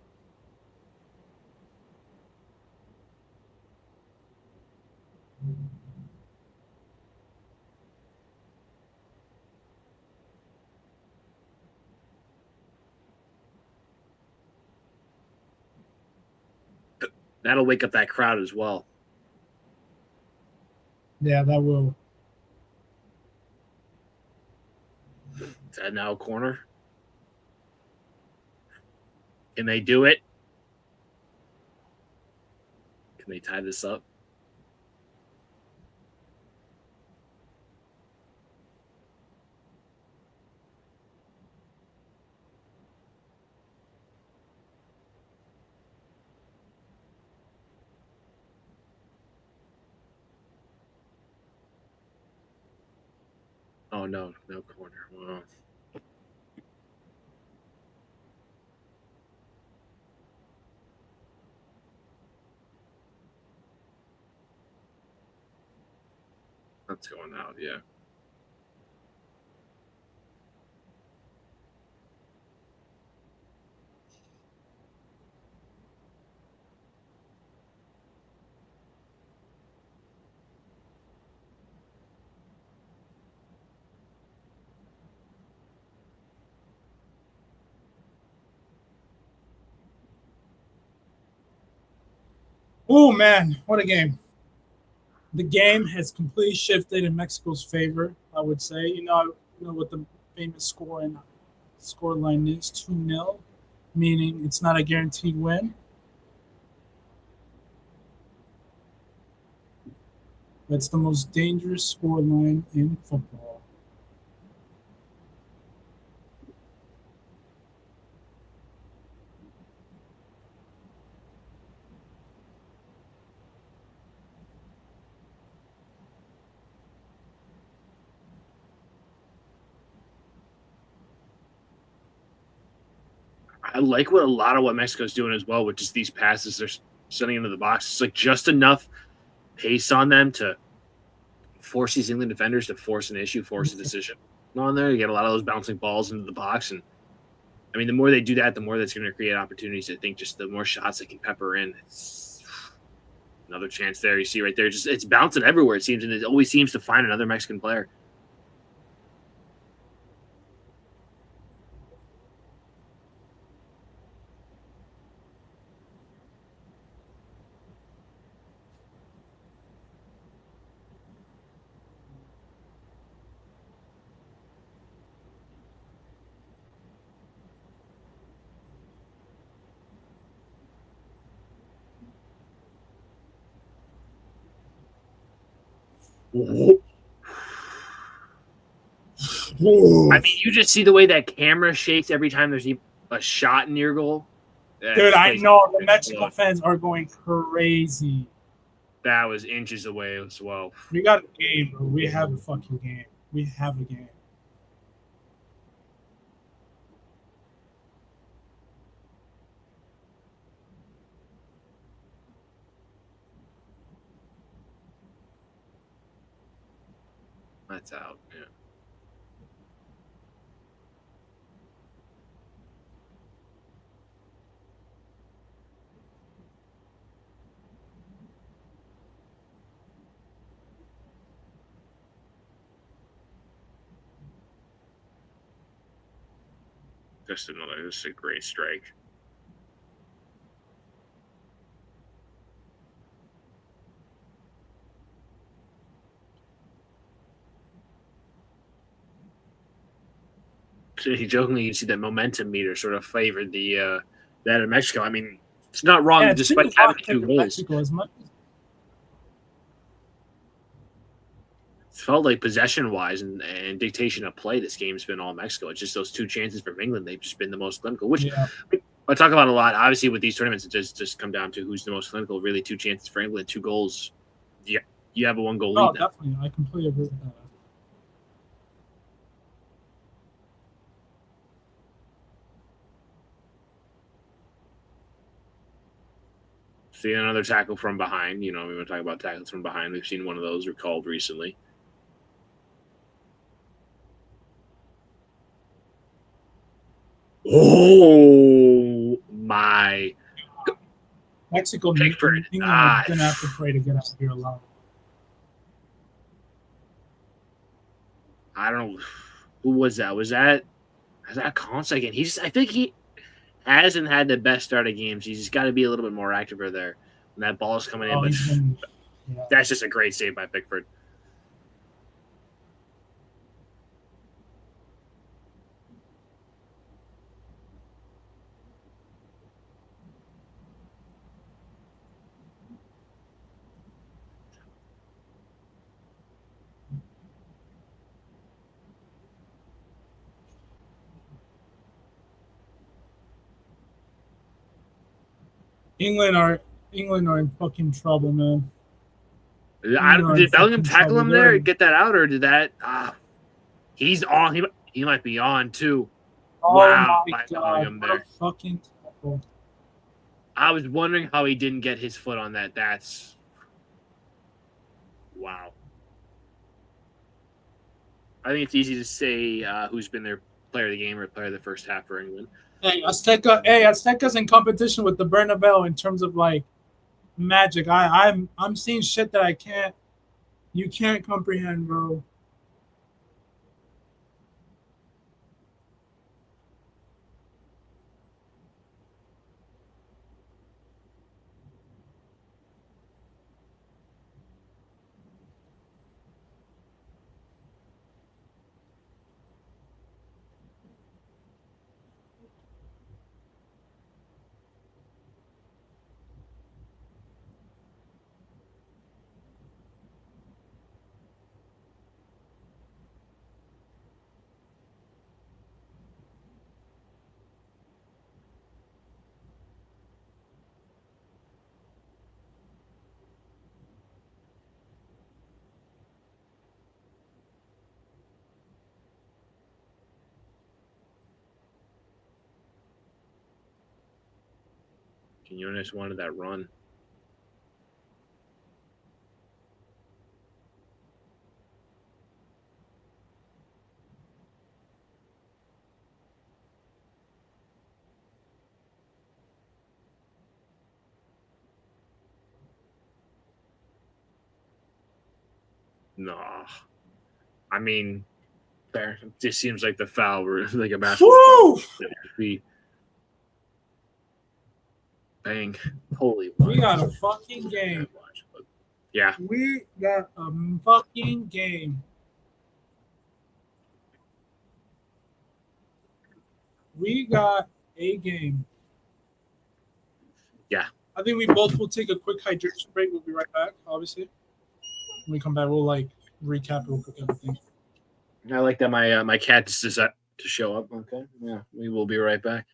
[SPEAKER 2] That'll wake up that crowd as well.
[SPEAKER 1] Yeah, that will.
[SPEAKER 2] Is that now a corner? Can they do it? Can they tie this up? Oh, no corner. Wow. That's going out, yeah.
[SPEAKER 1] Oh man, what a game! The game has completely shifted in Mexico's favor. I would say, what the famous score line is 2-0, meaning it's not a guaranteed win. That's the most dangerous score line in football.
[SPEAKER 2] I like what Mexico's doing as well, with just these passes they're sending into the box. It's like just enough pace on them to force these England defenders to force an issue, force a decision on there. You get a lot of those bouncing balls into the box, and I mean, the more they do that, the more that's going to create opportunities. I think just the more shots they can pepper in. It's another chance there. You see right there, just it's bouncing everywhere. It seems, and it always seems to find another Mexican player. I mean, you just see the way that camera shakes every time there's a shot in your goal.
[SPEAKER 1] Dude, I know the Mexico fans are going crazy.
[SPEAKER 2] That was inches away as well.
[SPEAKER 1] We got a game, bro. We have a fucking game. We have a game.
[SPEAKER 2] That's out. Yeah.
[SPEAKER 4] Just a great strike. So jokingly, you see that momentum meter sort of favored the that of Mexico. I mean, it's not wrong
[SPEAKER 1] Yeah, it's
[SPEAKER 4] despite
[SPEAKER 1] been
[SPEAKER 4] having
[SPEAKER 1] locked
[SPEAKER 4] 2
[SPEAKER 1] in
[SPEAKER 4] goals.
[SPEAKER 1] Mexico as much.
[SPEAKER 4] It felt like possession-wise and dictation of play, this game's been all Mexico. It's just those 2 chances from England. They've just been the most clinical, which
[SPEAKER 1] Yeah.
[SPEAKER 4] I talk about a lot. Obviously, with these tournaments, it just come down to who's the most clinical. Really, 2 chances for England, 2 goals. Yeah, you have a 1-goal
[SPEAKER 1] No,
[SPEAKER 4] lead now.
[SPEAKER 1] definitely. I completely agree with that.
[SPEAKER 4] See another tackle from behind. We want to talk about tackles from behind. We've seen one of those recalled recently. Oh my!
[SPEAKER 1] Mexico,
[SPEAKER 4] Pickford.
[SPEAKER 1] England are going to have to pray to get out of here alive.
[SPEAKER 4] I don't know who was that. Was that Conce again? I think he hasn't had the best start of games. He's got to be a little bit more active there when that ball is coming in. But that's just a great save by Pickford.
[SPEAKER 1] England are in fucking trouble, man.
[SPEAKER 4] Did Bellingham tackle him there? Get that out, or did that? He's on. He might be on too.
[SPEAKER 1] Oh
[SPEAKER 4] wow,
[SPEAKER 1] my God! What a fucking tackle.
[SPEAKER 4] I was wondering how he didn't get his foot on that. That's wow. I think it's easy to say who's been their player of the game or player of the first half for England.
[SPEAKER 1] Hey, Azteca's in competition with the Bernabeu in terms of like magic. I'm seeing shit that you can't comprehend, bro.
[SPEAKER 4] Quinones wanted that run. No, I mean, there just seems like the foul, like a basketball. Bang! Holy,
[SPEAKER 1] we got a fucking game.
[SPEAKER 4] Yeah,
[SPEAKER 1] we got a fucking game. We got a game.
[SPEAKER 4] Yeah.
[SPEAKER 1] I think we both will take a quick hydration break. We'll be right back, obviously. When we come back, we'll recap real quick everything.
[SPEAKER 4] I like that my cat just decided to show up. Okay. Yeah. We will be right back.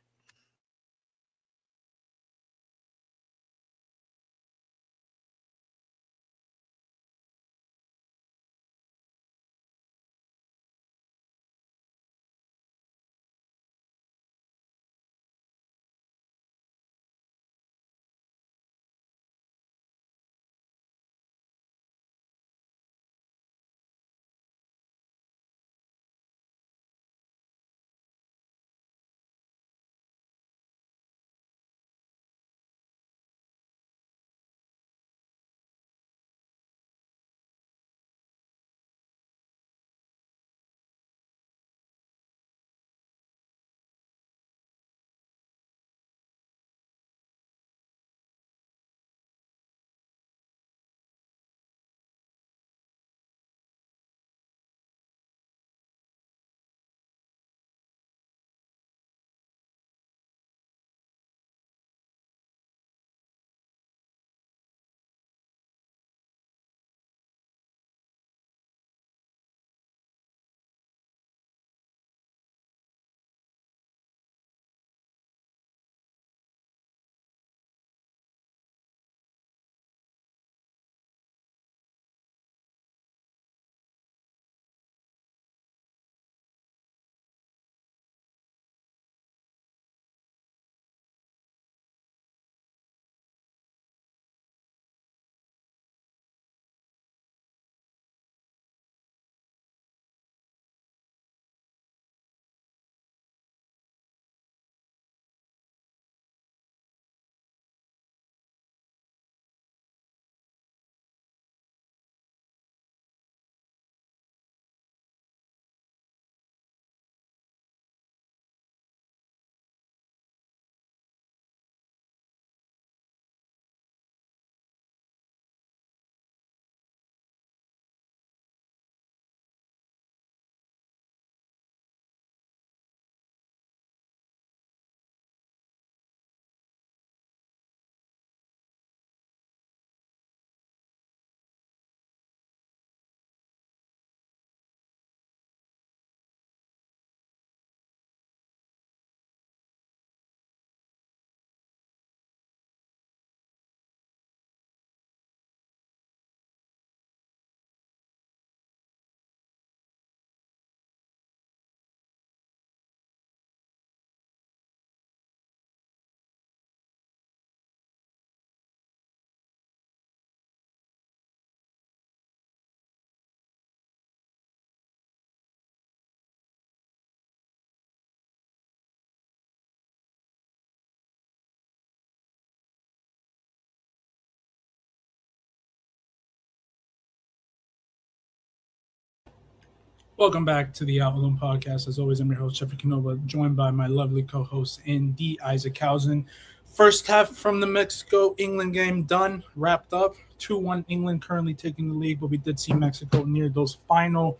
[SPEAKER 1] Welcome back to the Outloom Podcast. As always, I'm your host, Jeffrey Canova, joined by my lovely co-host, Andy Isaac-Hausen. First half from the Mexico-England game done, wrapped up. 2-1 England currently taking the lead, but we did see Mexico near those final,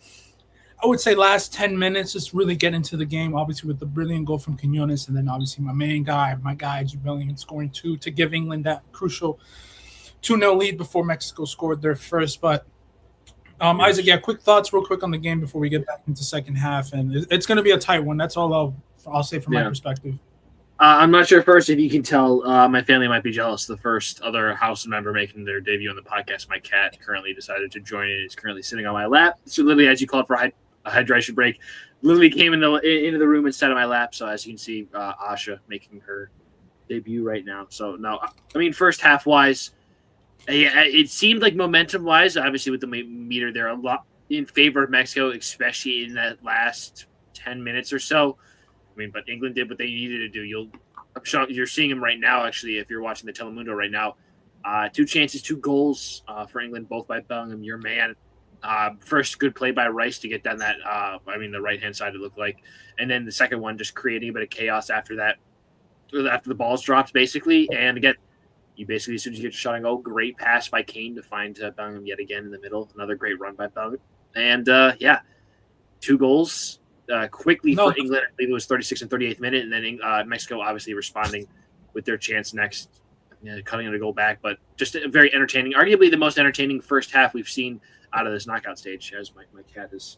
[SPEAKER 1] I would say, last 10 minutes, just really get into the game, obviously with the brilliant goal from Quinones, and then obviously my guy, Jude Bellingham, scoring 2 to give England that crucial 2-0 lead before Mexico scored their first. But Isaac, quick thoughts real quick on the game before we get back into second half. And it's going to be a tight one. That's all I'll say from my perspective.
[SPEAKER 4] I'm not sure first if you can tell, my family might be jealous. The first other house member making their debut on the podcast, my cat, currently decided to join and is currently sitting on my lap. So literally, as you called for a hydration break, literally came into the room and sat on my lap. So as you can see, Asha making her debut right now. So no, I mean, first half wise, yeah, it seemed like momentum-wise, obviously with the meter there, a lot in favor of Mexico, especially in that last 10 minutes or so. I mean, but England did what they needed to do. I'm sure you're seeing them right now, actually, if you're watching the Telemundo right now. 2 chances, 2 goals for England, both by Bellingham, your man. First good play by Rice to get down that, the right-hand side, it looked like. And then the second one, just creating a bit of chaos after that, after the balls dropped, basically. And again, you basically, as soon as you get your shot and go, great pass by Kane to find Bellingham yet again in the middle. Another great run by Bellingham. And, 2 goals quickly for England. I believe it was 36th and 38th minute. And then Mexico obviously responding with their chance next, cutting it a goal back. But just a very entertaining, arguably the most entertaining first half we've seen out of this knockout stage, as my cat is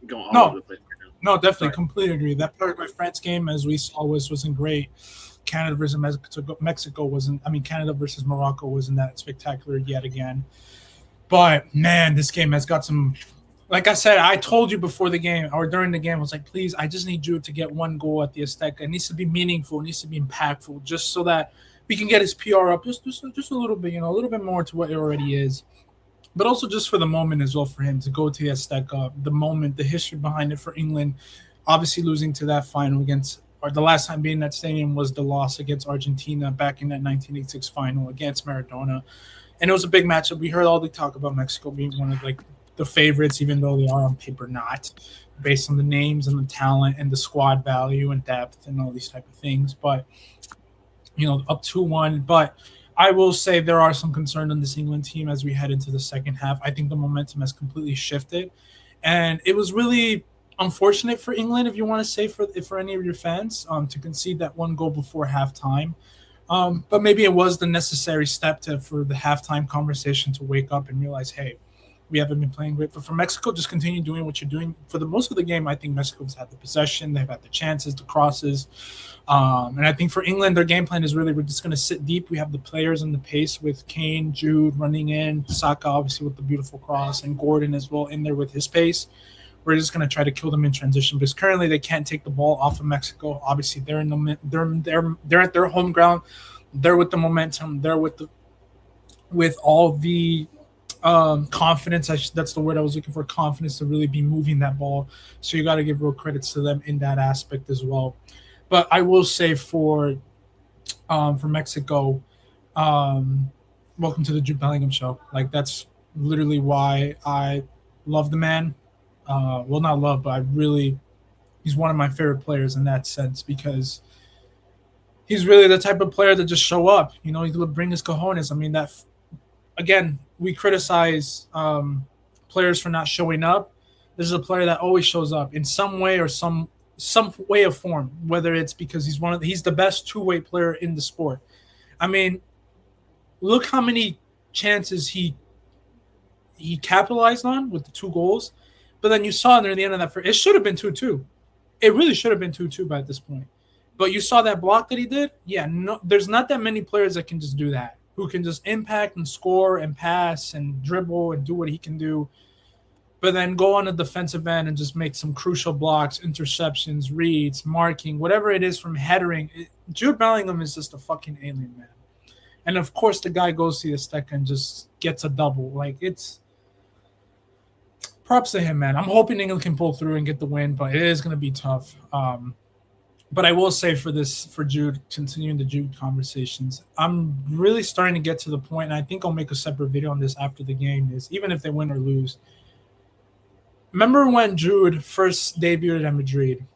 [SPEAKER 4] going all over the place right now.
[SPEAKER 1] No, definitely. Completely agree. That Paraguay-France game, as we saw, wasn't great. Canada versus Mexico wasn't. I mean, Canada versus Morocco wasn't that spectacular yet again. But man, this game has got some. Like I said, I told you before the game or during the game, I was like, please, I just need Jude to get 1 goal at the Azteca. It needs to be meaningful. It needs to be impactful, just so that we can get his PR up just a little bit, a little bit more to what it already is. But also just for the moment as well, for him to go to the Azteca, the moment, the history behind it for England, obviously losing to that final against. Or the last time being in that stadium was the loss against Argentina back in that 1986 final against Maradona. And it was a big matchup. We heard all the talk about Mexico being one of the favorites, even though they are on paper not, based on the names and the talent and the squad value and depth and all these type of things. But, up 2-1. But I will say there are some concern on this England team as we head into the second half. I think the momentum has completely shifted. And it was really unfortunate for England, if you want to say for any of your fans, to concede that 1 goal before halftime. But maybe it was the necessary step for the halftime conversation to wake up and realize, hey, we haven't been playing great. But for Mexico, just continue doing what you're doing. For the most of the game, I think Mexico's had the possession. They've had the chances, the crosses. And I think for England, their game plan is really we're just going to sit deep. We have the players and the pace with Kane, Jude running in, Saka obviously with the beautiful cross, and Gordon as well in there with his pace. We're just going to try to kill them in transition because currently they can't take the ball off of Mexico. Obviously, they're at their home ground. They're with the momentum. They're with all the confidence. That's the word I was looking for. Confidence to really be moving that ball. So you got to give real credits to them in that aspect as well. But I will say for Mexico, welcome to the Jude Bellingham show. That's literally why I love the man. Well, not love, but he's one of my favorite players in that sense because he's really the type of player that just show up. He's going to bring his cojones. I mean, again, we criticize players for not showing up. This is a player that always shows up in some way or some way of form, whether it's because he's the best two-way player in the sport. I mean, look how many chances he capitalized on with the 2 goals. But then you saw near the end of that, it should have been 2-2. It really should have been 2-2 by this point. But you saw that block that he did? Yeah, no, there's not that many players that can just do that, who can just impact and score and pass and dribble and do what he can do. But then go on the defensive end and just make some crucial blocks, interceptions, reads, marking, whatever it is from headering. Jude Bellingham is just a fucking alien, man. And, of course, the guy goes to the Azteca and just gets a double. It's – props to him, man. I'm hoping England can pull through and get the win, but it is going to be tough. But I will say for Jude, continuing the Jude conversations, I'm really starting to get to the point, and I think I'll make a separate video on this after the game, is even if they win or lose, Remember when Jude first debuted at Madrid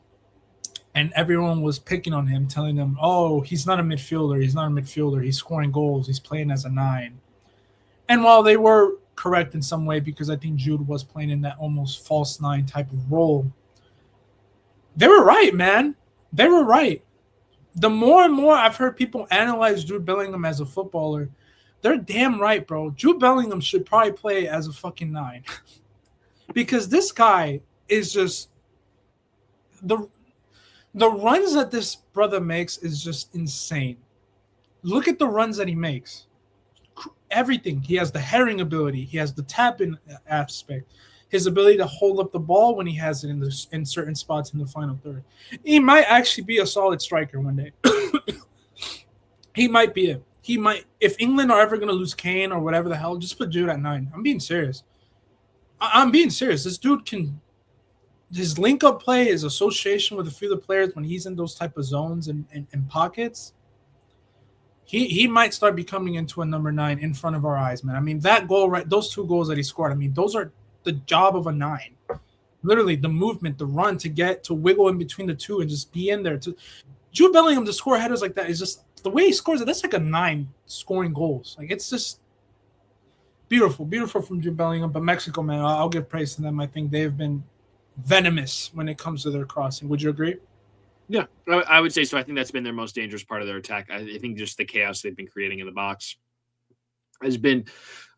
[SPEAKER 1] and everyone was picking on him, telling him, oh, he's not a midfielder. He's not a midfielder. He's scoring goals. He's playing as a 9. And while they were correct in some way, because I think Jude was playing in that almost false 9 type of role, they were right, man. They were right. The more and more I've heard people analyze Jude Bellingham as a footballer, they're damn right, bro. Jude Bellingham should probably play as a fucking 9. Because this guy is just the runs that this brother makes is just insane. Look at the runs that he makes. Everything. He has the heading ability. He has the tapping aspect. His ability to hold up the ball when he has it in certain spots in the final third. He might actually be a solid striker one day. He might be it. He might. If England are ever going to lose Kane or whatever the hell, just put Jude at 9. I'm being serious. I'm being serious. This dude can. His link-up play, his association with a few of the players when he's in those type of zones and pockets, he might start becoming into a number 9 in front of our eyes, man. I mean, that goal, right? Those 2 goals that he scored, I mean, those are the job of a 9. Literally, the movement, the run to wiggle in between the 2 and just be in there. Jude Bellingham to score headers like that is just the way he scores it. That's like a 9 scoring goals. Like, it's just beautiful from Jude Bellingham. But Mexico, man, I'll give praise to them. I think they've been venomous when it comes to their crossing. Would you agree?
[SPEAKER 4] Yeah, I would say so. I think that's been their most dangerous part of their attack. I think just the chaos they've been creating in the box has been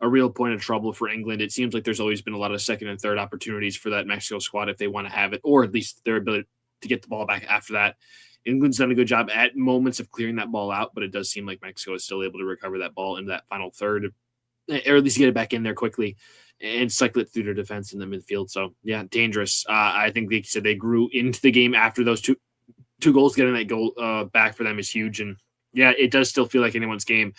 [SPEAKER 4] a real point of trouble for England. It seems like there's always been a lot of second and third opportunities for that Mexico squad if they want to have it, or at least their ability to get the ball back after that. England's done a good job at moments of clearing that ball out, but it does seem like Mexico is still able to recover that ball into that final third, or at least get it back in there quickly and cycle it through their defense in the midfield. So, yeah, dangerous. I think they said they grew into the game after those two goals. Getting that goal back for them is huge. And, yeah, it does still feel like anyone's game.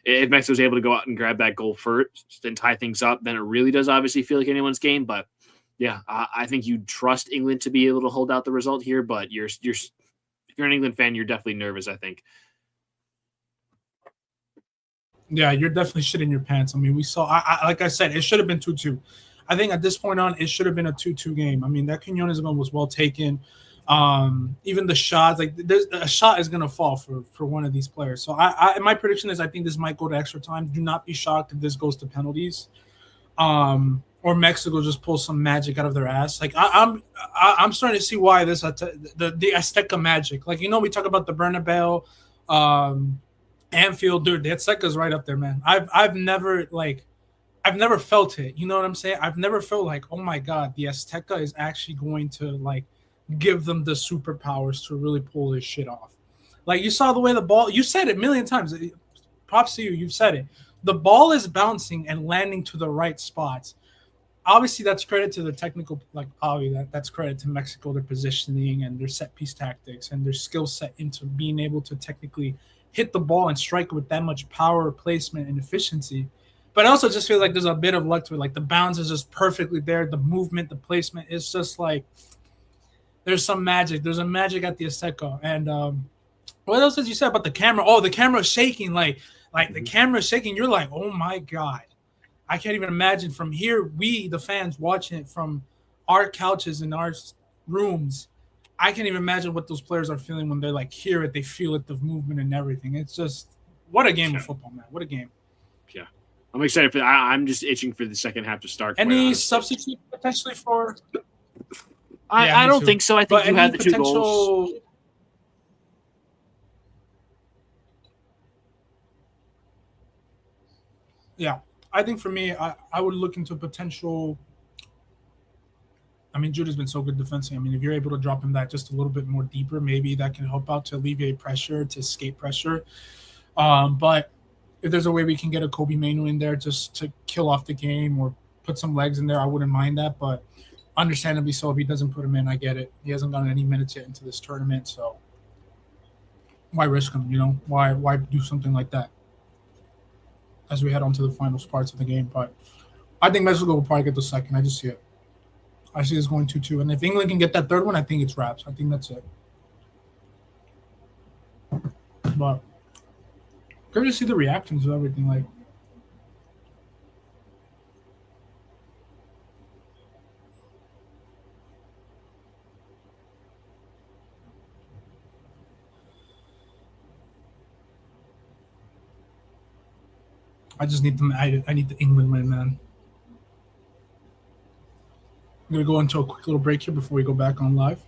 [SPEAKER 4] If Mexico's able to go out and grab that goal first and tie things up, then it really does obviously feel like anyone's game. But, yeah, I think you trust England to be able to hold out the result here. But if you're an England fan, you're definitely nervous, I think.
[SPEAKER 1] Yeah, you're definitely shitting your pants. I mean, we saw, like I said, it should have been 2-2. I think at this point on, it should have been a 2-2 game. I mean, that Quinones goal was well taken. Even the shots, like a shot is going to fall for one of these players. So my prediction is I think this might go to extra time. Do not be shocked if this goes to penalties. Or Mexico just pulls some magic out of their ass. Like I'm starting to see why this the Azteca magic. Like, we talk about the Bernabeu, Anfield, dude. The Azteca's right up there, man. I've never felt it. You know what I'm saying? I've never felt like, oh my god, the Azteca is actually going to like give them the superpowers to really pull this shit off. Like, you saw the way the ball. You said it a million times. Props to you. You've said it. The ball is bouncing and landing to the right spots. Obviously, that's credit to the technical, that's credit to Mexico, their positioning and their set piece tactics and their skill set into being able to technically hit the ball and strike with that much power, placement, and efficiency. But I also just feel like there's a bit of luck to it. Like, the bounce is just perfectly there. The movement, the placement, it's just like there's some magic. There's a magic at the Azteca. And what else did you say about the camera? Oh, the camera's shaking. Like the camera's shaking. You're like, oh my god. I can't even imagine from here, we, the fans, watching it from our couches in our rooms. I can't even imagine what those players are feeling when they like hear it, they feel it, the movement and everything. It's just, what a game of football, man. What a game.
[SPEAKER 4] Yeah. I'm excited for that. I'm just itching for the second half to start.
[SPEAKER 1] Any substitute potentially for?
[SPEAKER 4] I don't think so. I think you had the 2 goals.
[SPEAKER 1] Yeah. I think for me, I would look into potential. I mean, Jude has been so good defensively. I mean, if you're able to drop him that just a little bit more deeper, maybe that can help out to alleviate pressure, to escape pressure. But if there's a way we can get a Kobe Mainu in there just to kill off the game or put some legs in there, I wouldn't mind that. But understandably so, if he doesn't put him in, I get it. He hasn't gotten any minutes yet into this tournament, so why risk him? Why do something like that as we head on to the final parts of the game? But I think Mexico will probably get the second. I just see it. I see it's going 2-2. And if England can get that third one, I think it's wraps. I think that's it. But good to see the reactions of everything. Like, I just need them. I need the England win, man. I'm gonna go into a quick little break here before we go back on live.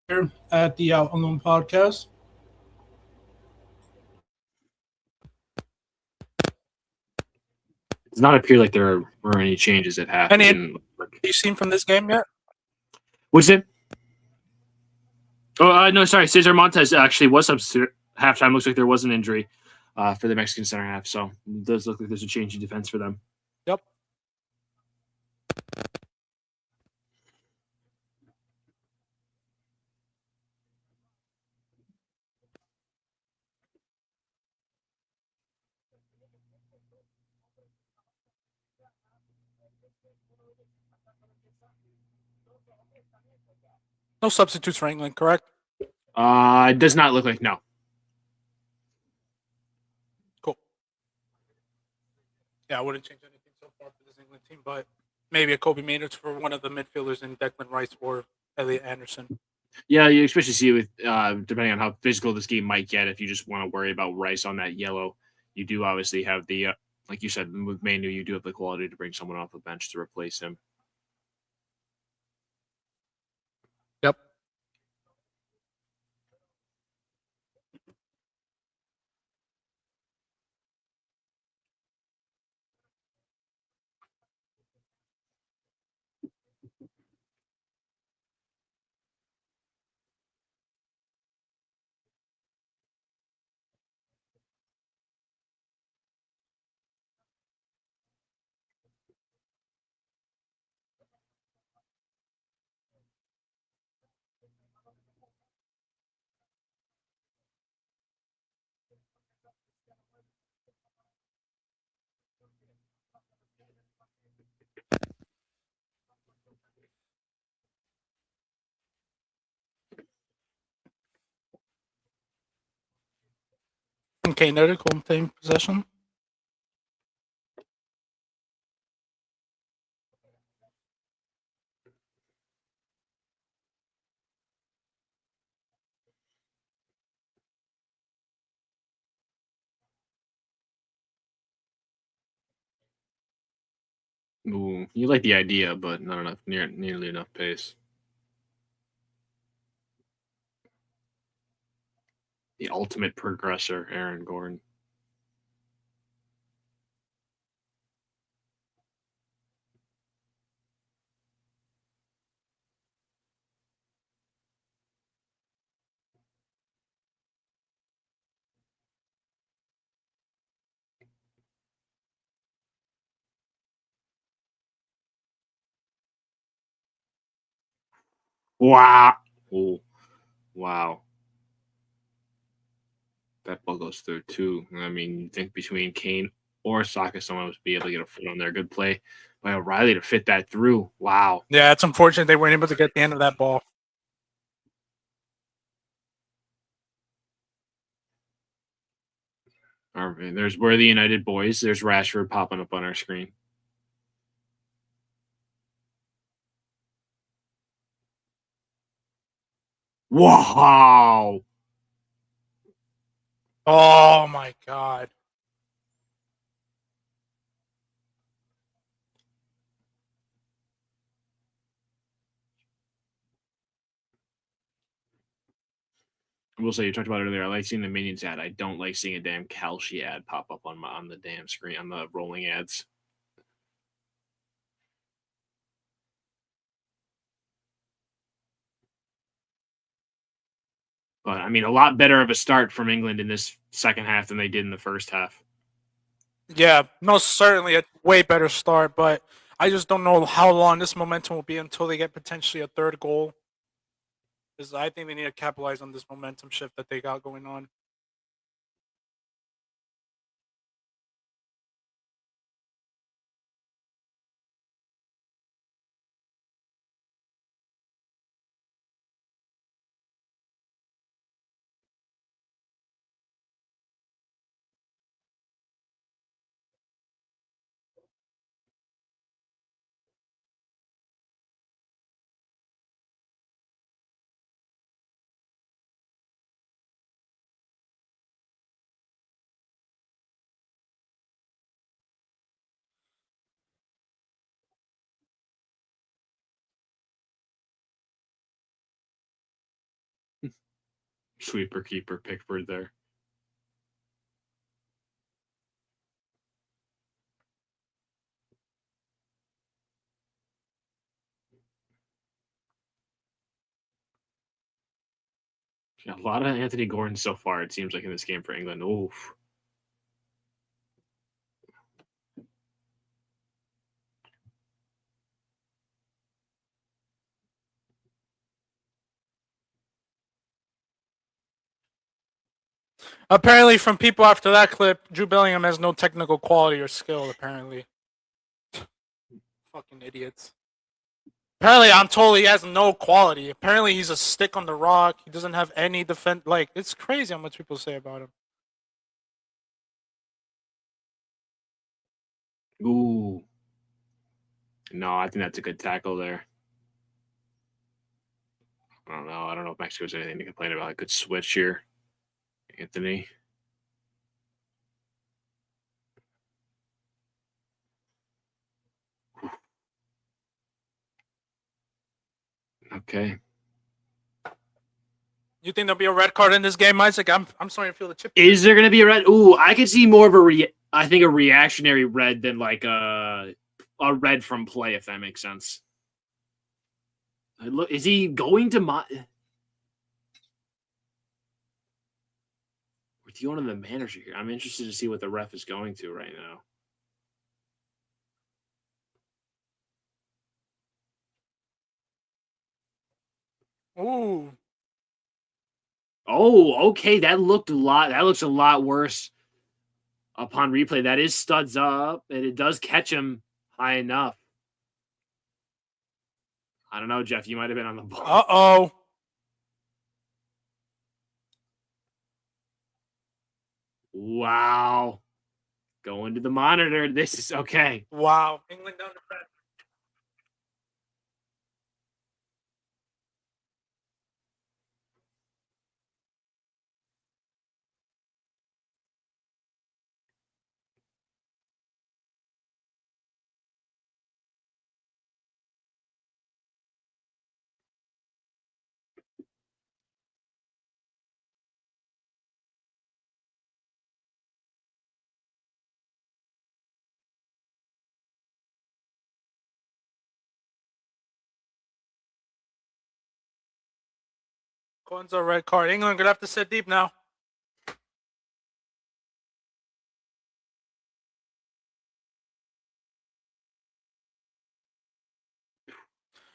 [SPEAKER 1] Here at the Out Alone podcast.
[SPEAKER 4] It does not appear like there were any changes that happened.
[SPEAKER 5] Any you seen from this game yet?
[SPEAKER 4] What's it? Oh, no, sorry. Cesar Montes actually was substitute halftime. Looks like there was an injury for the Mexican center half. So it does look like there's a change in defense for them.
[SPEAKER 5] Yep. No substitutes for England, correct?
[SPEAKER 4] It does not look like no.
[SPEAKER 5] Cool. Yeah, I wouldn't change anything so far for this England team, but maybe a Kobe Maynard for one of the midfielders in Declan Rice or Elliot Anderson.
[SPEAKER 4] Yeah, you especially see it with depending on how physical this game might get. If you just want to worry about Rice on that yellow, you do obviously have the like you said with Manu, you do have the quality to bring someone off the bench to replace him.
[SPEAKER 5] Yep. K-Netical taking possession.
[SPEAKER 4] Ooh, you like the idea, but not enough, nearly enough pace. The ultimate progressor, Aaron Gordon. Wow. Ooh. Wow. That ball goes through too. I mean, you think between Kane or Saka, someone would be able to get a foot on there. Good play by O'Reilly to fit that through. Wow.
[SPEAKER 5] Yeah, it's unfortunate they weren't able to get the end of that ball.
[SPEAKER 4] All right, there's We're the United Boys. There's Rashford popping up on our screen. Wow.
[SPEAKER 5] Oh my god.
[SPEAKER 4] I will say, you talked about it earlier. I like seeing the Minions ad. I don't like seeing a damn Kalshi ad pop up on the damn screen, on the rolling ads. But I mean, a lot better of a start from England in this second half than they did in the first half.
[SPEAKER 5] Yeah, most certainly a way better start, but I just don't know how long this momentum will be until they get potentially a third goal. Because I think they need to capitalize on this momentum shift that they got going on.
[SPEAKER 4] Sweeper keeper Pickford there. Yeah, a lot of Anthony Gordon so far, it seems like, in this game for England. Oof.
[SPEAKER 5] Apparently, from people after that clip, Jude Bellingham has no technical quality or skill, apparently. Fucking idiots. Apparently, I'm told he has no quality. Apparently, he's a stick on the rock. He doesn't have any defense. Like, it's crazy how much people say about him.
[SPEAKER 4] Ooh. No, I think that's a good tackle there. I don't know. I don't know if Mexico's anything to complain about. A good switch here, Anthony. Okay.
[SPEAKER 5] You think there'll be a red card in this game, Isaac? I'm starting to feel the chip.
[SPEAKER 4] Is there going to be a red? Ooh, I could see more of I think a reactionary red than like a red from play, if that makes sense. Look, is he going to We're dealing with the manager here. I'm interested to see what the ref is going to right now.
[SPEAKER 5] Ooh.
[SPEAKER 4] Oh, okay. That looks a lot worse upon replay. That is studs up, and it does catch him high enough. I don't know, Jeff. You might have been on the ball. Wow. Going to the monitor. This is okay.
[SPEAKER 5] Wow. England down to France. Cohen's a red card. England gonna have to sit deep now.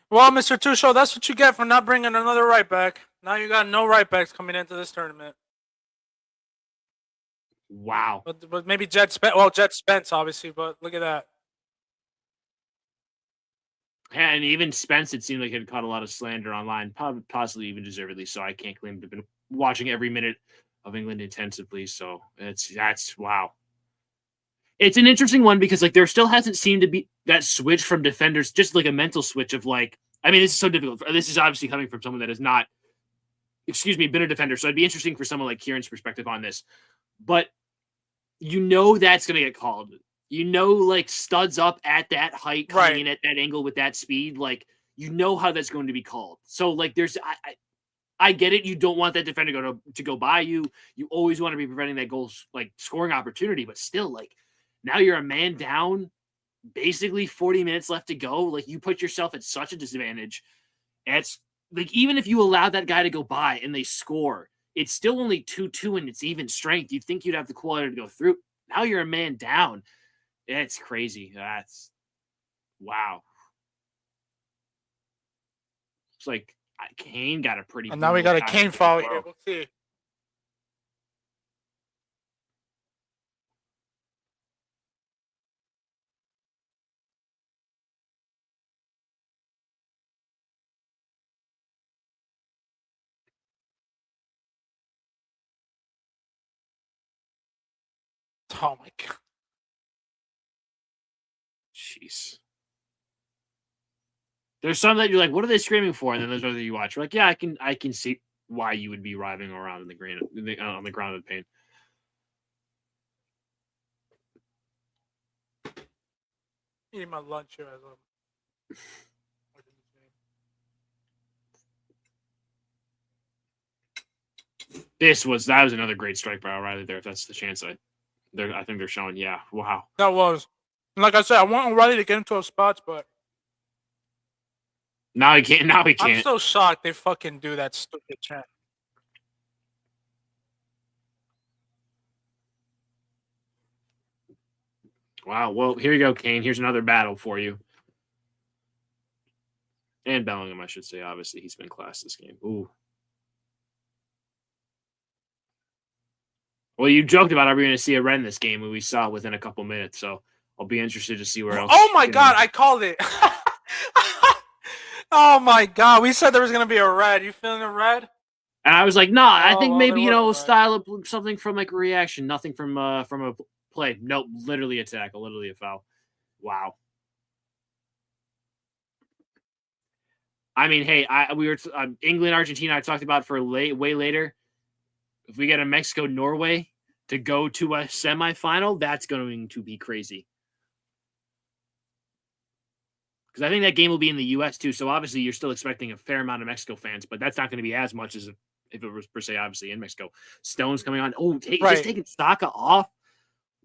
[SPEAKER 5] Well, Mr. Tusho, that's what you get for not bringing another right back. Now you got no right backs coming into this tournament.
[SPEAKER 4] Wow.
[SPEAKER 5] But maybe Jed Spence. Well, Jed Spence, obviously, but look at that.
[SPEAKER 4] And even Spence, it seemed like had caught a lot of slander online, possibly even deservedly so. I can't claim to have been watching every minute of England intensively. So that's wow. It's an interesting one because like there still hasn't seemed to be that switch from defenders, just like a mental switch of like, I mean, this is so difficult. This is obviously coming from someone that has not, been a defender. So it'd be interesting for someone like Kieran's perspective on this. But that's going to get called. Like studs up at that height, coming in at that angle with that speed, like how that's going to be called. So like I get it. You don't want that defender to go by you. You always want to be preventing that goal like scoring opportunity, but still like now you're a man down, basically 40 minutes left to go. Like you put yourself at such a disadvantage. It's like even if you allow that guy to go by and they score, it's still only 2-2 and it's even strength. You'd think you'd have the quality to go through. Now you're a man down. It's crazy. That's wow. It's like Kane got a pretty.
[SPEAKER 5] And now we got a Kane foul here. We'll see. Oh my god.
[SPEAKER 4] Jeez. There's some that you're like, what are they screaming for? And then there's other you watch. You're like, yeah, I can see why you would be writhing around on the ground of pain.
[SPEAKER 5] Eating my lunch here as well.
[SPEAKER 4] That was another great strike by O'Reilly there. If that's the chance I think they're showing. Yeah, wow.
[SPEAKER 5] That was. And like I said, I want O'Reilly to get into those spots, but
[SPEAKER 4] now he can't.
[SPEAKER 5] I'm so shocked they fucking do that stupid chant.
[SPEAKER 4] Wow. Well, here you go, Kane. Here's another battle for you. And Bellingham, I should say. Obviously, he's been class this game. Ooh. Well, you joked about are we going to see a red in this game, and we saw it within a couple minutes. So I'll be interested to see where else.
[SPEAKER 5] Oh my god, I called it. Oh my god, we said there was going to be a red. You feeling a red?
[SPEAKER 4] And I was like, nah, I think maybe, style of something from like a reaction, nothing from a play. Nope, literally a tackle, literally a foul. Wow. I mean, hey, we were England, Argentina. I talked about for way later. If we get a Mexico Norway to go to a semifinal, that's going to be crazy. Because I think that game will be in the U.S. too. So obviously, you're still expecting a fair amount of Mexico fans, but that's not going to be as much as if it was per se obviously in Mexico. Stones coming on. Oh, just taking Saka off.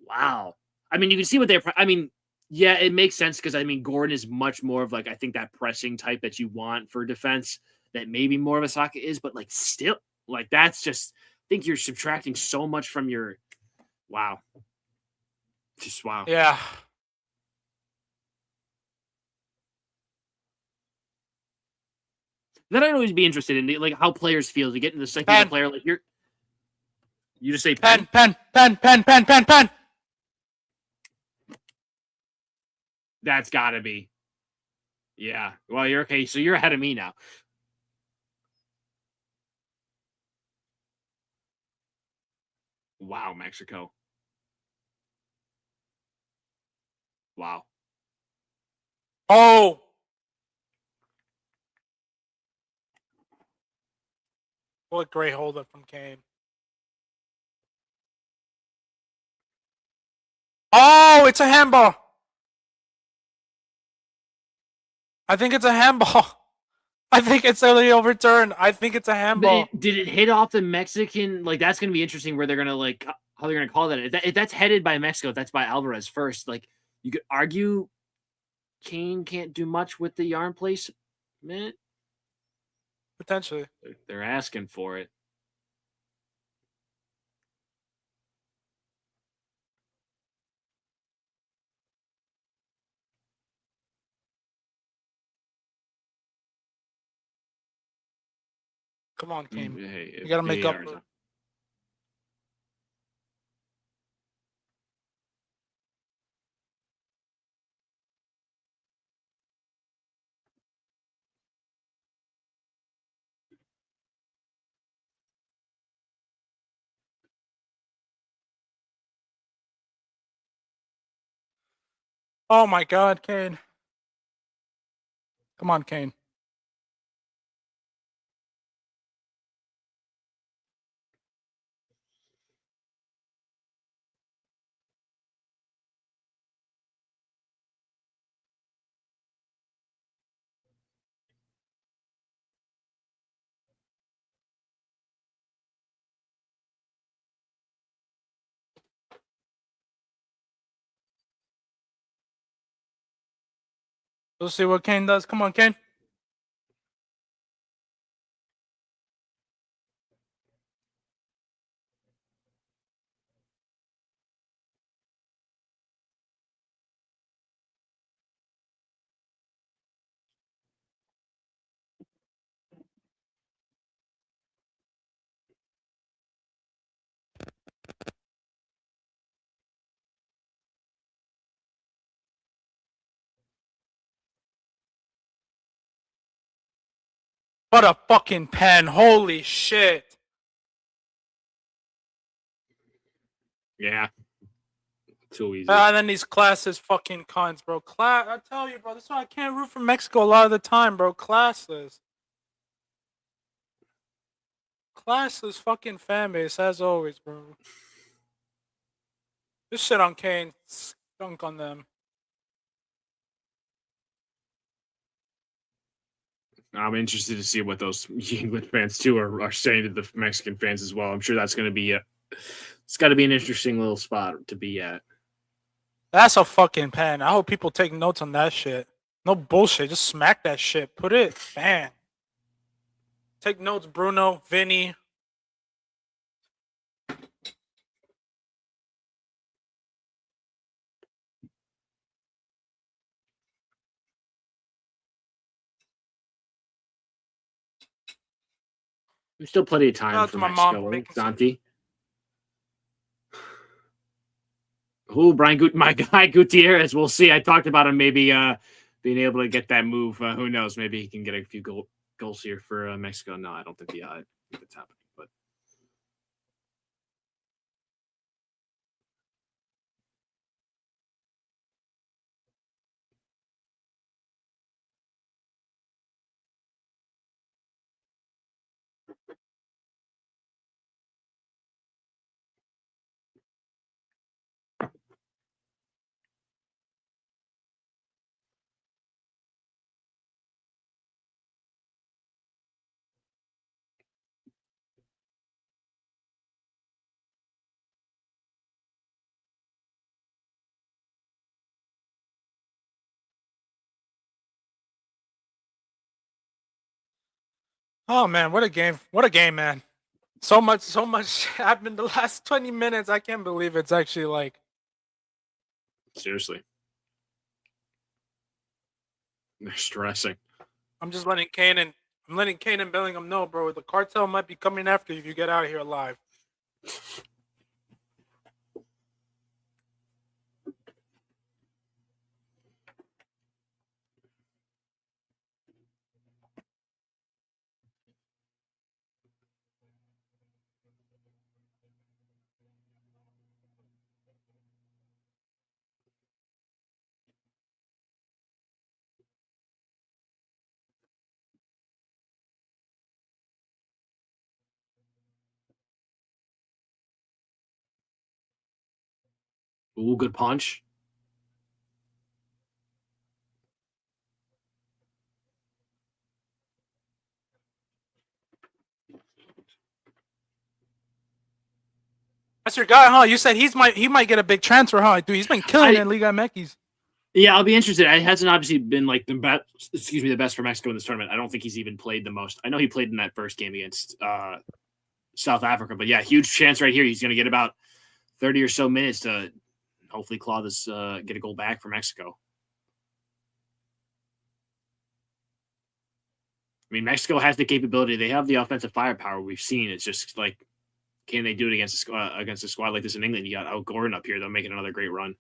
[SPEAKER 4] Wow. I mean, you can see what they're. I mean, yeah, it makes sense because I mean, Gordon is much more of like I think that pressing type that you want for defense that maybe more of a Saka is, but like still, like that's just. I think you're subtracting so much from your. Wow. Just wow.
[SPEAKER 5] Yeah.
[SPEAKER 4] Then I'd always be interested in like how players feel to get into the psyche of the player. Like you just say
[SPEAKER 5] pen.
[SPEAKER 4] That's gotta be. Yeah. Well, you're okay. So you're ahead of me now. Wow, Mexico. Wow.
[SPEAKER 5] Oh, what a great hold up from Kane. Oh, it's a handball. I think it's a handball. I think it's only overturned. I think it's a handball.
[SPEAKER 4] Did it hit off the Mexican? Like, that's going to be interesting where they're going to, like, how they're going to call that. If that's headed by Mexico, that's by Alvarez first. Like, you could argue Kane can't do much with the arm placement.
[SPEAKER 5] Potentially.
[SPEAKER 4] They're asking for it.
[SPEAKER 5] Come on, Kane.
[SPEAKER 4] Hey,
[SPEAKER 5] You got to make up for it. Oh my God, Kane. Come on, Kane. Let's see what Kane does. Come on, Kane. What a fucking pen. Holy shit.
[SPEAKER 4] Yeah. Too easy.
[SPEAKER 5] And then these classes fucking cons, bro. I tell you, bro, that's why I can't root for Mexico a lot of the time, bro. Classless. Classless fucking fan base, as always, bro. This shit on Kane. Dunk on them.
[SPEAKER 4] I'm interested to see what those England fans too are saying to the Mexican fans as well. I'm sure that's going to be it's got to be an interesting little spot to be at.
[SPEAKER 5] That's a fucking pen. I hope people take notes on that shit. No bullshit. Just smack that shit. Put it. Bam. Take notes, Bruno, Vinny.
[SPEAKER 4] There's still plenty of time
[SPEAKER 5] Shout out
[SPEAKER 4] for
[SPEAKER 5] to my mom for
[SPEAKER 4] Mexico.
[SPEAKER 5] making
[SPEAKER 4] Santi. Who, my guy Gutierrez. We'll see. I talked about him maybe being able to get that move. Who knows? Maybe he can get a few goals here for Mexico. No, I don't think it's happening. But
[SPEAKER 5] Oh man, what a game. What a game, man. So much happened the last 20 minutes. I can't believe it's actually like
[SPEAKER 4] seriously, they're stressing.
[SPEAKER 5] I'm letting Kane and Bellingham know, bro. The cartel might be coming after you if you get out of here alive.
[SPEAKER 4] Ooh, good punch.
[SPEAKER 5] That's your guy, huh? You said he might get a big transfer, huh? Dude, he's been killing it in Liga MX.
[SPEAKER 4] Yeah, I'll be interested. It hasn't obviously been like the best for Mexico in this tournament. I don't think he's even played the most. I know he played in that first game against South Africa, but yeah, huge chance right here. He's going to get about 30 or so minutes to hopefully claw this, get a goal back for Mexico. I mean, Mexico has the capability. They have the offensive firepower. We've seen. It's just like, can they do it against a squad like this in England? You got Al Gordon up here. They'll make it another great run.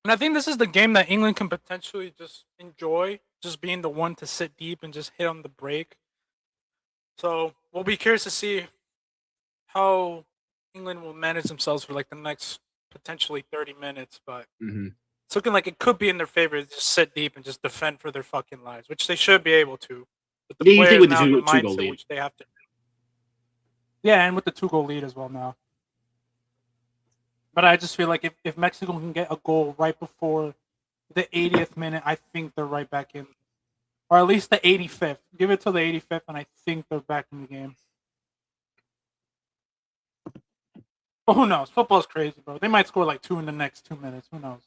[SPEAKER 5] And I think this is the game that England can potentially just enjoy, just being the one to sit deep and just hit on the break. So we'll be curious to see how England will manage themselves for like the next potentially 30 minutes. But it's looking like it could be in their favor to just sit deep and just defend for their fucking lives, which they should be able to. With the players
[SPEAKER 4] with
[SPEAKER 5] now and the
[SPEAKER 4] the two-goal
[SPEAKER 5] mindset
[SPEAKER 4] lead.
[SPEAKER 5] which they have to do. Yeah, and with the 2-goal lead as well now. But I just feel like if Mexico can get a goal right before the 80th minute, I think they're right back in. Or at least the 85th. Give it till the 85th, and I think they're back in the game. But who knows? Football's crazy, bro. They might score like 2 in the next 2 minutes. Who knows?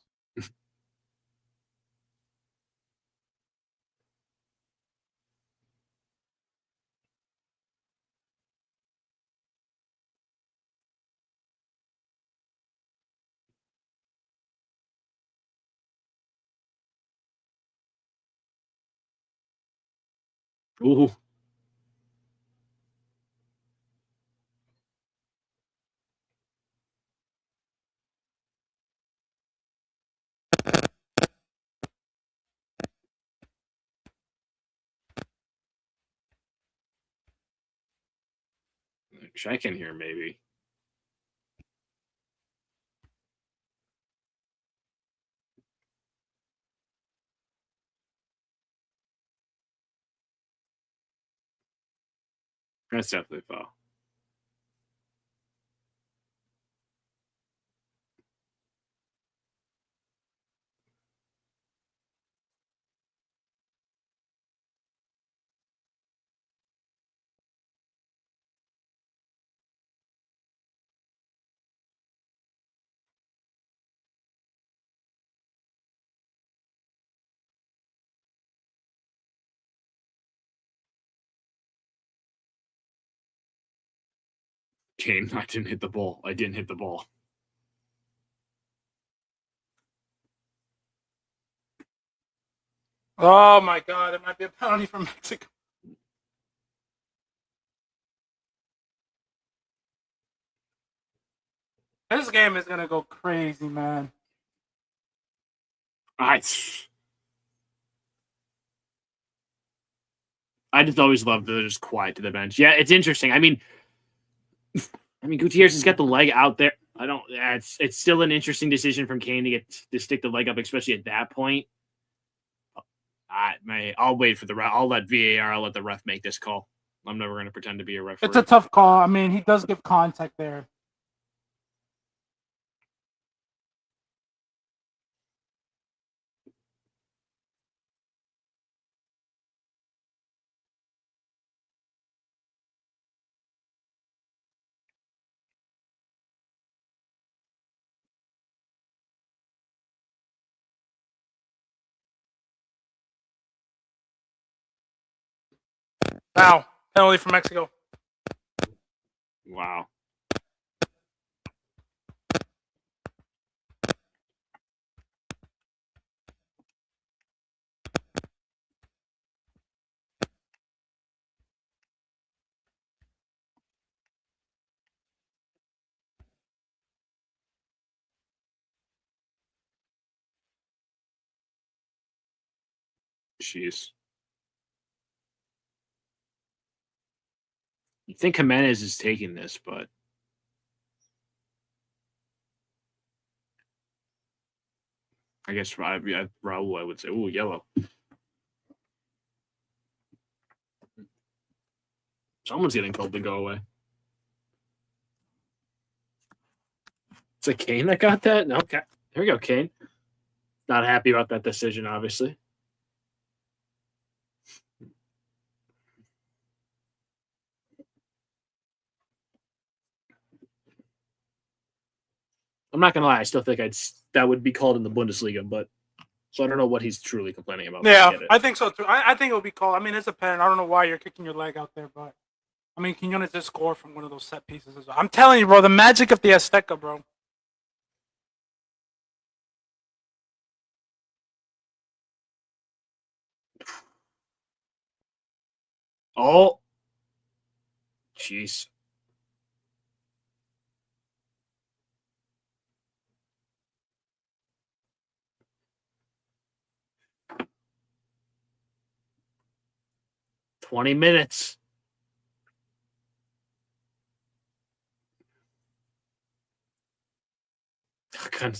[SPEAKER 4] Ooh. Check in here, maybe. That's definitely a foul. Kane, I didn't hit the ball. I didn't hit the ball.
[SPEAKER 5] Oh my god, it might be a penalty for Mexico. This game is gonna go crazy, man.
[SPEAKER 4] I just always love the just quiet to the bench. Yeah, it's interesting. I mean, Gutierrez has got the leg out there. I don't. It's still an interesting decision from Kane to stick the leg up, especially at that point. I'll wait for the ref. I'll let VAR. I'll let the ref make this call. I'm never going to pretend to be a referee.
[SPEAKER 5] It's a tough call. I mean, he does give contact there. Wow, penalty for Mexico.
[SPEAKER 4] Wow. Jeez. think Jimenez is taking this, but I guess Raul, I would say, ooh, yellow. Someone's getting told to go away. Is it Kane that got that? No, okay. Here we go, Kane. Not happy about that decision, obviously. I'm not gonna lie. I still think that would be called in the Bundesliga, but so I don't know what he's truly complaining about.
[SPEAKER 5] Yeah, I think so too. I think it will be called. I mean, it's a pen. I don't know why you're kicking your leg out there, but I mean, Quinones just score from one of those set pieces as well. I'm telling you, bro, the magic of the Azteca, bro.
[SPEAKER 4] Oh, jeez. "20 minutes."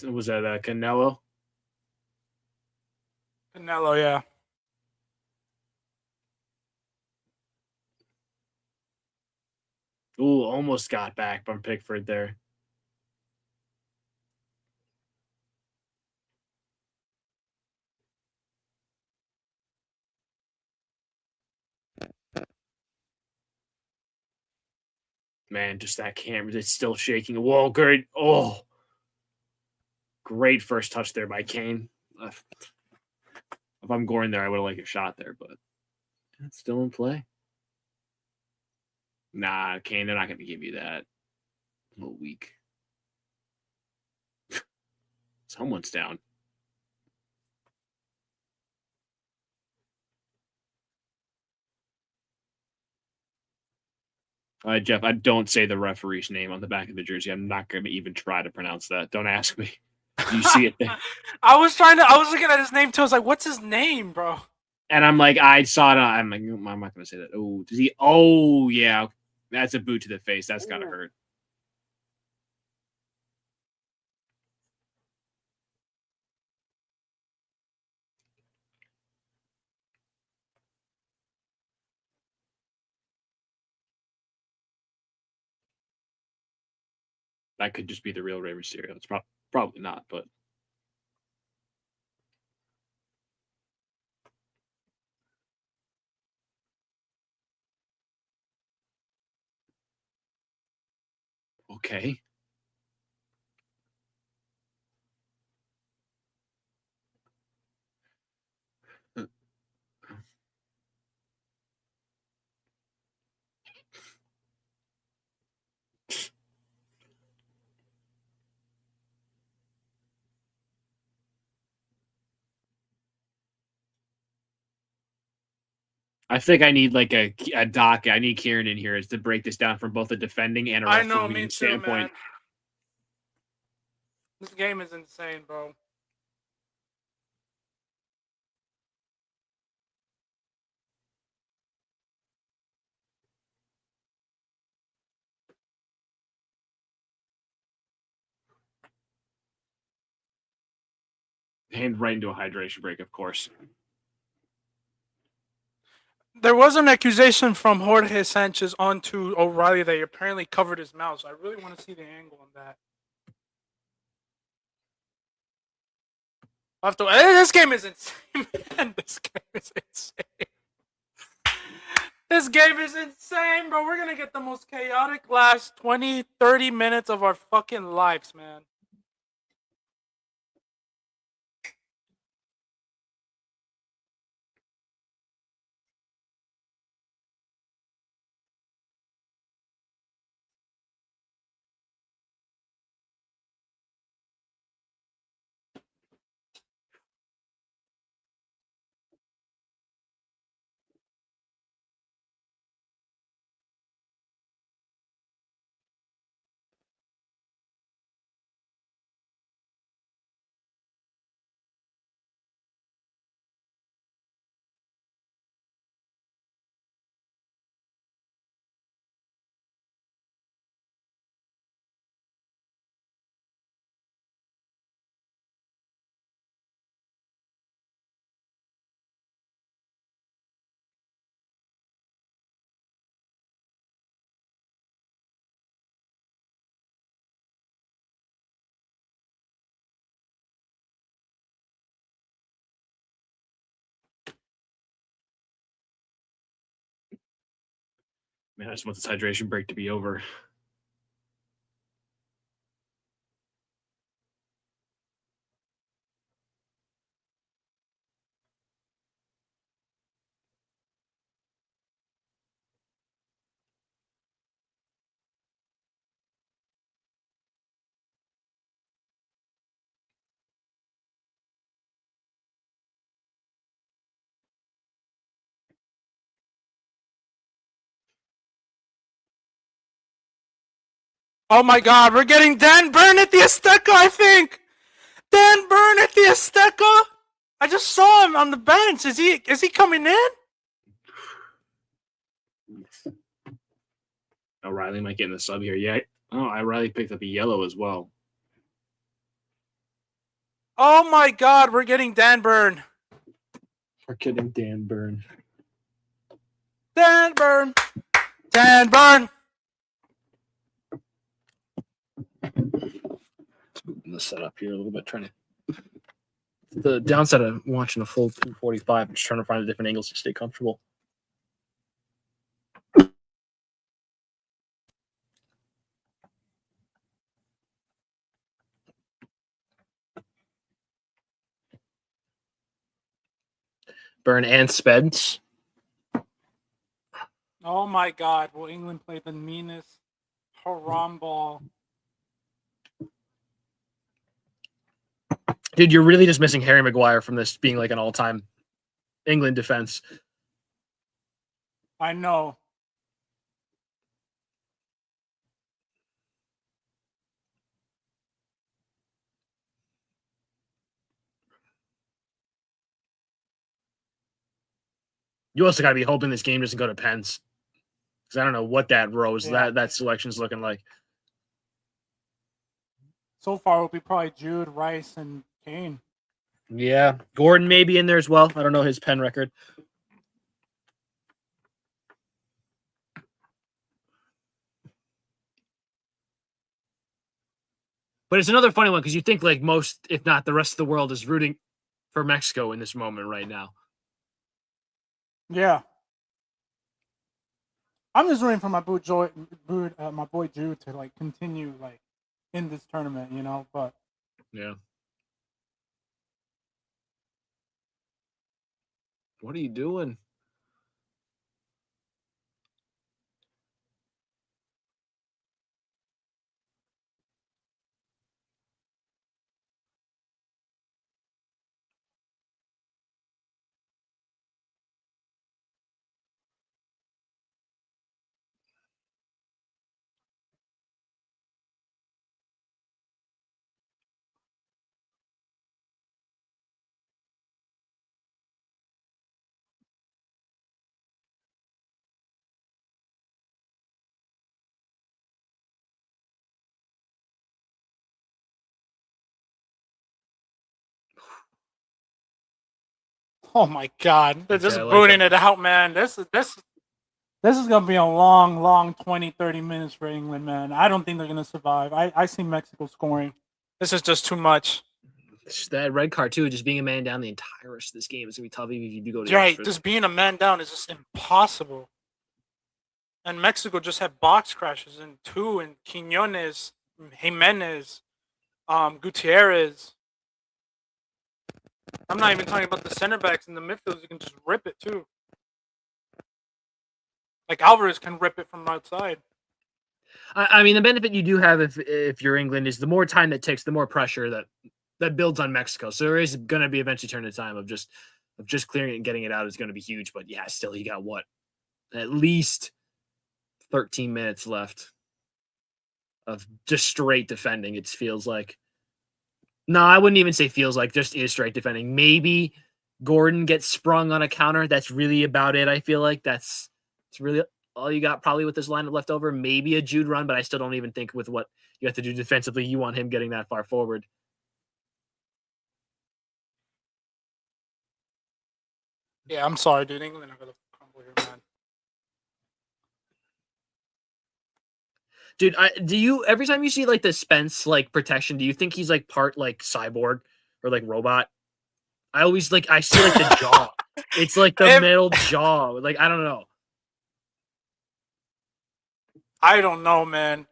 [SPEAKER 4] Was that Canelo?
[SPEAKER 5] Canelo, yeah.
[SPEAKER 4] Ooh, almost got back from Pickford there. Man, just that camera, it's still shaking. Whoa, great. Oh, great first touch there by Kane. If I'm going there, I would have liked a shot there, but it's still in play. Nah, Kane, they're not going to give you that. A little weak. Someone's down. Jeff, I don't say the referee's name on the back of the jersey. I'm not going to even try to pronounce that. Don't ask me. Do you see it there?
[SPEAKER 5] I was looking at his name too. I was like, what's his name, bro?
[SPEAKER 4] And I'm like, I saw it. I'm like, I'm not going to say that. Oh, does he? Oh, yeah. That's a boot to the face. That's got to hurt. That could just be the real Rey Mysterio. It's probably not, but okay. I think I need like a doc. I need Kieran in here to break this down from both a defending and a refereeing standpoint.
[SPEAKER 5] Man. This game is insane, bro.
[SPEAKER 4] Hand right into a hydration break, of course.
[SPEAKER 5] There was an accusation from Jorge Sanchez onto O'Reilly that he apparently covered his mouth. So I really want to see the angle on that. This game is insane, man. This game is insane. This game is insane, bro. We're going to get the most chaotic last 20, 30 minutes of our fucking lives, man.
[SPEAKER 4] Man, I just want this hydration break to be over.
[SPEAKER 5] Oh my God, we're getting Dan Burn at the Azteca, I think. Dan Burn at the Azteca. I just saw him on the bench. Is he coming in?
[SPEAKER 4] O'Reilly might get in the sub here. Yeah. Oh, O'Reilly picked up a yellow as well.
[SPEAKER 5] Oh my God, we're getting Dan Burn.
[SPEAKER 4] We're getting Dan Burn.
[SPEAKER 5] Dan Burn. Dan Burn.
[SPEAKER 2] Moving the setup here a little bit, trying to. The downside of watching a full 245, just trying to find different angles to stay comfortable. Burn and Spence.
[SPEAKER 5] Oh my God, will England play the meanest haram ball?
[SPEAKER 2] Dude, you're really just missing Harry Maguire from this being like an all-time England defense.
[SPEAKER 5] I know.
[SPEAKER 2] You also got to be hoping this game doesn't go to pens. Because I don't know what that rose,
[SPEAKER 5] Yeah.
[SPEAKER 2] that selection's looking like.
[SPEAKER 5] So far, it'll be probably Jude, Rice, and Kane.
[SPEAKER 2] Yeah. Gordon may be in there as well. I don't know his pen record. But it's another funny one because you think like most, if not the rest of the world, is rooting for Mexico in this moment right now.
[SPEAKER 5] Yeah. I'm just rooting for my boy Jude to like continue like in this tournament, you know. But
[SPEAKER 2] yeah. What are you doing?
[SPEAKER 5] oh my God, they're just
[SPEAKER 2] Okay, I like
[SPEAKER 5] booting
[SPEAKER 2] them.
[SPEAKER 5] it out, man. This is gonna be a long 20, 30 minutes for England, man. I don't think they're gonna survive. I see Mexico scoring. This is just too much.
[SPEAKER 2] That red card too, just being a man down the entire rest of this game is gonna be tough even if you do go to
[SPEAKER 5] Right,
[SPEAKER 2] extras.
[SPEAKER 5] just being a man down is just impossible. And Mexico just had box crashes in two, and Quiñones, Jimenez, Gutierrez. I'm not even talking about the center backs in the midfield. You can just rip it too. Like Alvarez can rip it from outside.
[SPEAKER 2] I mean, the benefit you do have if you're England is the more time that takes, the more pressure that builds on Mexico. So there is going to be eventually turn of time of just clearing it and getting it out is going to be huge. But yeah, still you got what, at least 13 minutes left of just straight defending. It feels like. No, I wouldn't even say feels like, just is straight defending. Maybe Gordon gets sprung on a counter. That's really about it. I feel like it's really all you got probably with this lineup left over. Maybe a Jude run, but I still don't even think with what you have to do defensively, you want him getting that far forward.
[SPEAKER 5] Yeah, I'm sorry, dude. England are gonna crumble here, man.
[SPEAKER 2] Dude, do you every time you see like the Spence like protection, do you think he's like part like cyborg or like robot? I always like I see like the jaw. It's like the middle jaw. Like I don't know.
[SPEAKER 5] I don't know, man.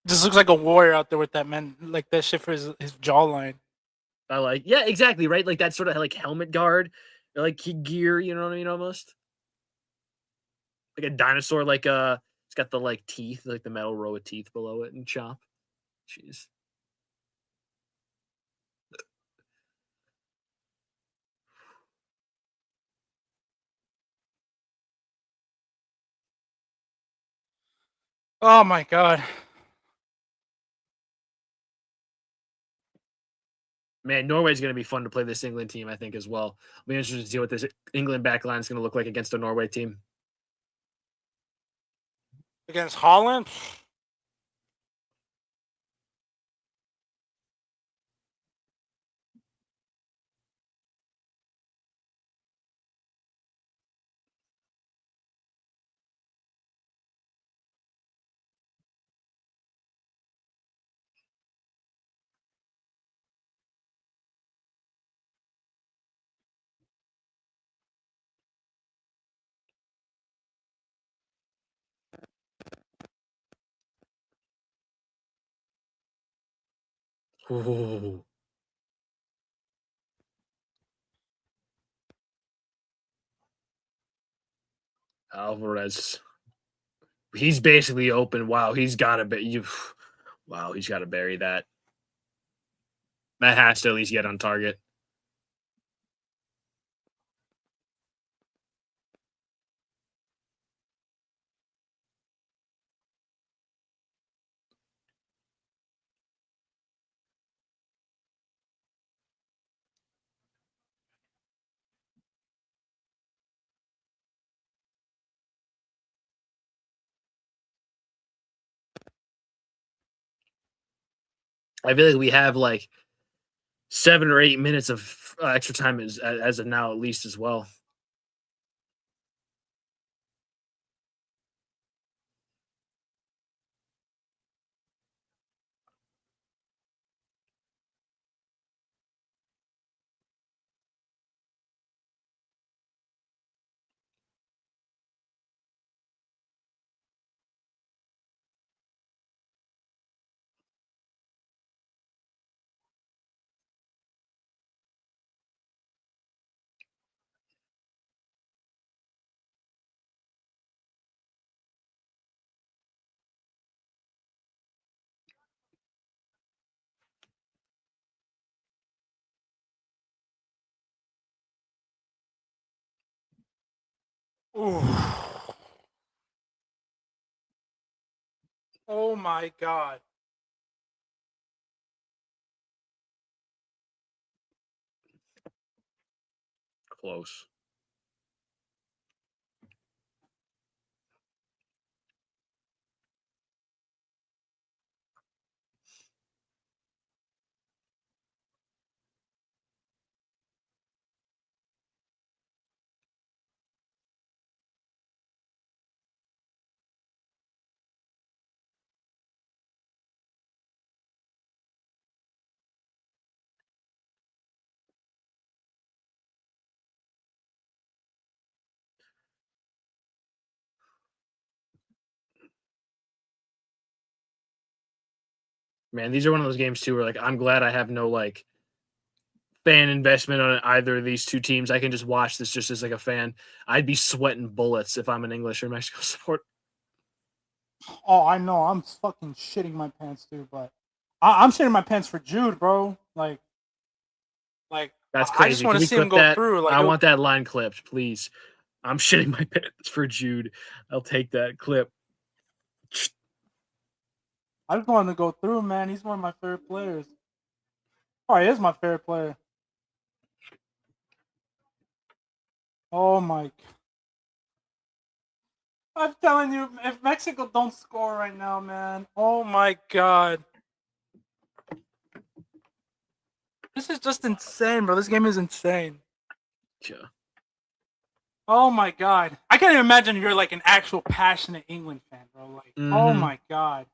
[SPEAKER 5] Just looks like a warrior out there with that man, like that shit for his jawline.
[SPEAKER 2] I like, yeah, exactly, right? Like that sort of like helmet guard, or like gear, you know what I mean? Almost like a dinosaur, like it's got the like teeth, like the metal row of teeth below it, and chop. Jeez.
[SPEAKER 5] Oh my god.
[SPEAKER 2] Man, Norway's going to be fun to play this England team, I think, as well. I'll be interested to see what this England backline is going to look like against a Norway team.
[SPEAKER 5] Against Holland?
[SPEAKER 2] Ooh. Alvarez. He's basically open. Wow, he's got to be. Wow, he's got to bury that. That has to at least get on target. I feel like we have like 7 or 8 minutes of extra time as of now, at least as well.
[SPEAKER 5] Ooh. Oh my god.
[SPEAKER 2] Close. Man, these are one of those games too where like I'm glad I have no like fan investment on either of these two teams. I can just watch this just as like a fan. I'd be sweating bullets if I'm an English or Mexico support.
[SPEAKER 5] Oh, I know. I'm fucking shitting my pants too, but I'm shitting my pants for Jude, bro. Like
[SPEAKER 2] That's
[SPEAKER 5] I just
[SPEAKER 2] crazy.
[SPEAKER 5] want
[SPEAKER 2] Can
[SPEAKER 5] to
[SPEAKER 2] we
[SPEAKER 5] see him
[SPEAKER 2] clip
[SPEAKER 5] go
[SPEAKER 2] that?
[SPEAKER 5] through. Like
[SPEAKER 2] I want that line clipped, please. I'm shitting my pants for Jude. I'll take that clip.
[SPEAKER 5] I just want him to go through, man. He's one of my favorite players. Oh, he is my favorite player. Oh my! I'm telling you, if Mexico don't score right now, man. Oh my god. This is just insane, bro. This game is insane.
[SPEAKER 2] Yeah.
[SPEAKER 5] Oh my god. I can't even imagine you're like an actual passionate England fan, bro. Like, oh my god.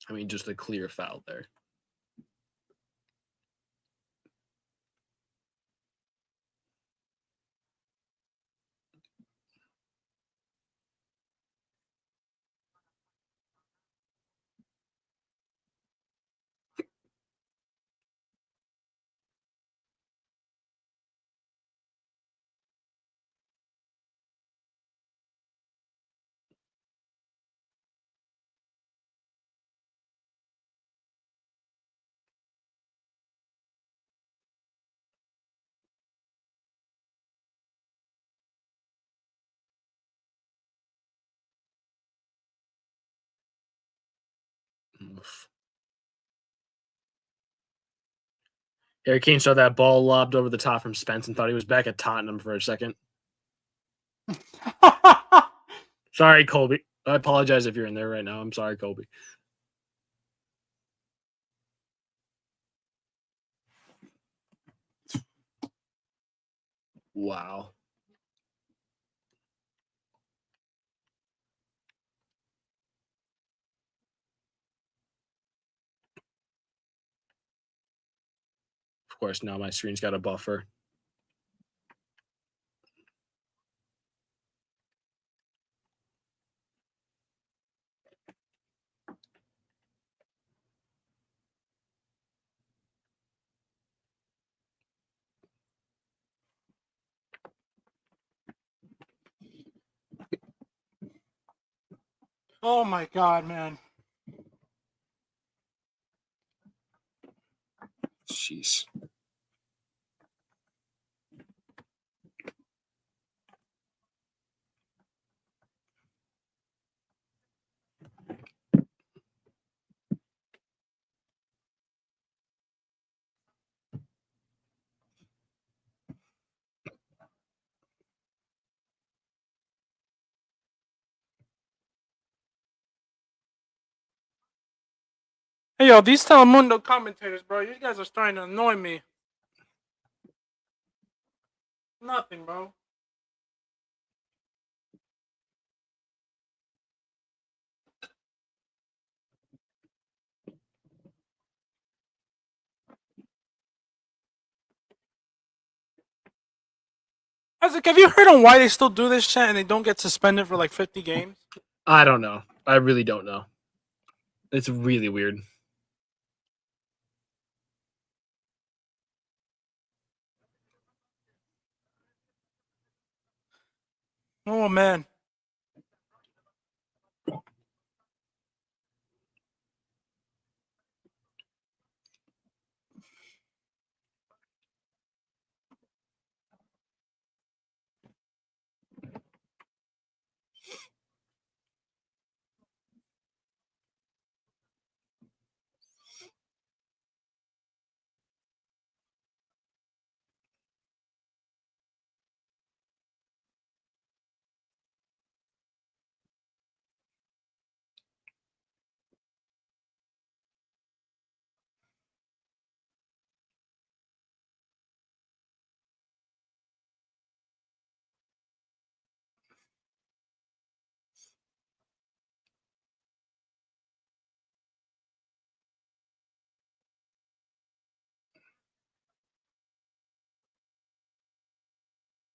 [SPEAKER 2] I mean, just a clear foul there. Harry Kane saw that ball lobbed over the top from Spence and thought he was back at Tottenham for a second. Sorry, Colby. I apologize if you're in there right now. I'm sorry, Colby. Wow. Of course, now my screen's got a buffer.
[SPEAKER 5] Oh my god, man.
[SPEAKER 2] Jeez.
[SPEAKER 5] Hey, yo, these Telemundo commentators, bro, you guys are starting to annoy me. Nothing, bro. Isaac, have you heard on why they still do this shit and they don't get suspended for like 50 games?
[SPEAKER 2] I don't know. I really don't know. It's really weird.
[SPEAKER 5] Oh, man.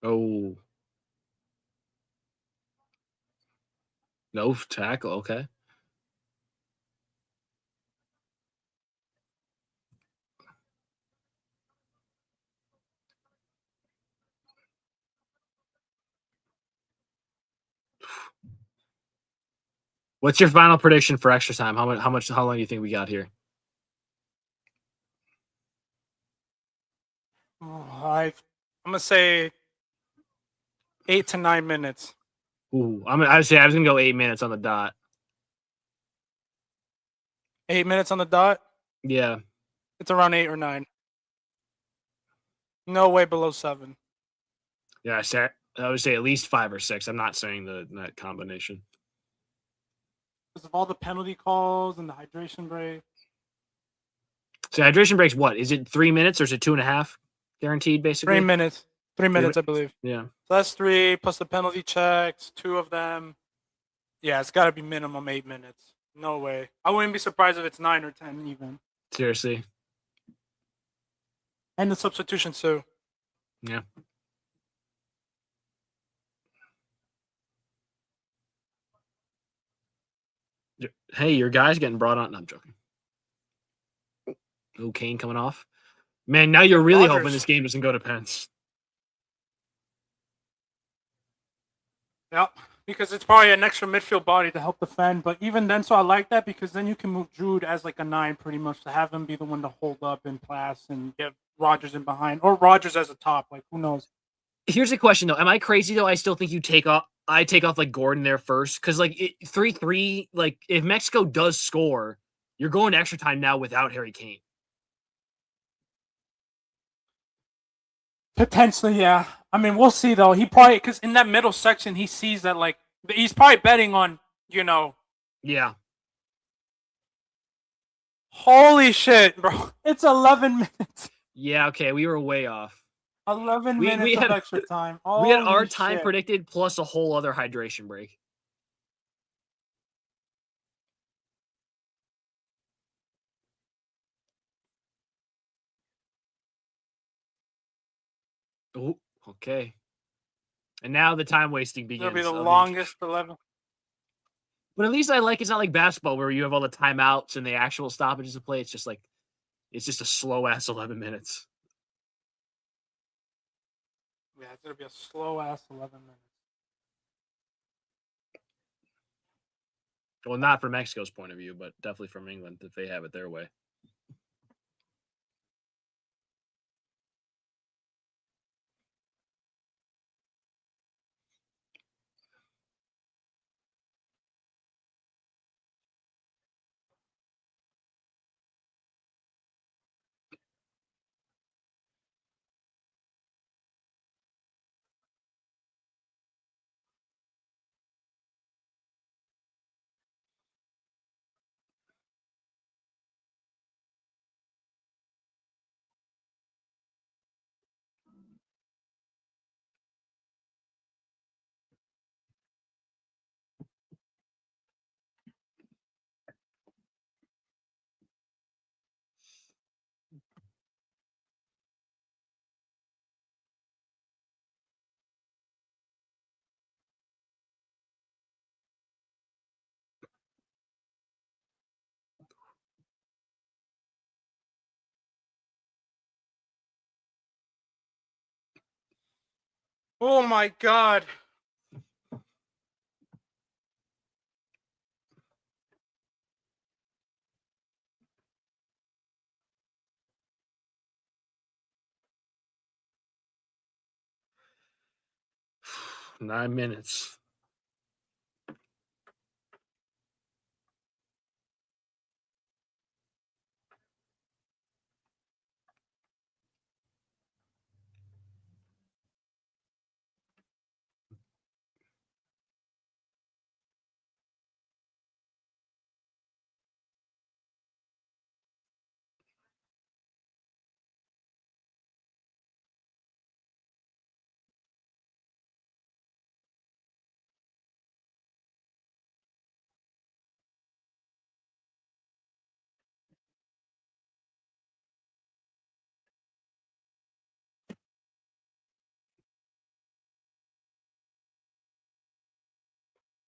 [SPEAKER 2] Oh. No tackle. Okay. What's your final prediction for extra time? How long do you think we got here?
[SPEAKER 5] I'm going to say 8 to 9 minutes.
[SPEAKER 2] Ooh, I was gonna go 8 minutes on the dot.
[SPEAKER 5] 8 minutes on the dot?
[SPEAKER 2] Yeah.
[SPEAKER 5] It's around 8 or 9. No way below 7.
[SPEAKER 2] Yeah, I would say at least 5 or 6. I'm not saying that combination.
[SPEAKER 5] Because of all the penalty calls and the hydration break.
[SPEAKER 2] So hydration breaks what? Is it 3 minutes or is it 2.5 guaranteed basically?
[SPEAKER 5] 3 minutes. 3 minutes, I believe.
[SPEAKER 2] Yeah.
[SPEAKER 5] So that's 3 plus the penalty checks, 2 of them. Yeah, it's got to be minimum 8 minutes. No way. I wouldn't be surprised if it's 9 or 10 even.
[SPEAKER 2] Seriously.
[SPEAKER 5] And the substitution too.
[SPEAKER 2] Yeah. Hey, your guy's getting brought on. No, I'm joking. Oh, Kane coming off. Man, now you're really hoping this game doesn't go to pens.
[SPEAKER 5] Yep. Because it's probably an extra midfield body to help defend. But even then, so I like that because then you can move Jude as like a 9 pretty much to have him be the one to hold up and pass and get Rogers in behind. Or Rogers as a top. Like, who knows?
[SPEAKER 2] Here's a question, though. Am I crazy, though? I still think you take off. I take off like Gordon there first. Because like 3-3, like if Mexico does score, you're going to extra time now without Harry Kane.
[SPEAKER 5] Potentially, yeah. I mean, we'll see though. He probably because in that middle section, he sees that like he's probably betting on
[SPEAKER 2] Yeah.
[SPEAKER 5] Holy shit, bro! It's 11 minutes.
[SPEAKER 2] Yeah. Okay, we were way off.
[SPEAKER 5] 11 minutes of extra time.
[SPEAKER 2] We had our time predicted plus a whole other hydration break. Oh, okay. And now the time wasting begins.
[SPEAKER 5] It'll be the longest 11.
[SPEAKER 2] But at least I like it's not like basketball where you have all the timeouts and the actual stoppages of play. It's just like it's just a slow ass 11 minutes.
[SPEAKER 5] Yeah, it's gonna be a slow ass 11 minutes.
[SPEAKER 2] Well, not from Mexico's point of view, but definitely from England if they have it their way.
[SPEAKER 5] Oh my god.
[SPEAKER 2] Nine minutes.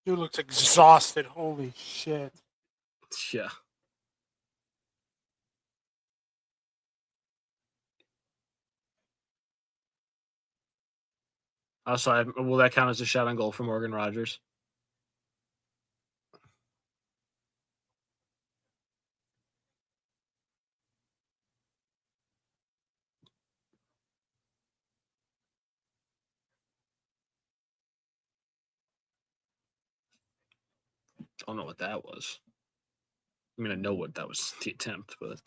[SPEAKER 5] Dude looks exhausted. Holy shit.
[SPEAKER 2] Yeah. Also, will that count as a shot on goal for Morgan Rogers? I don't know what that was. I mean, I know what that was the attempt, but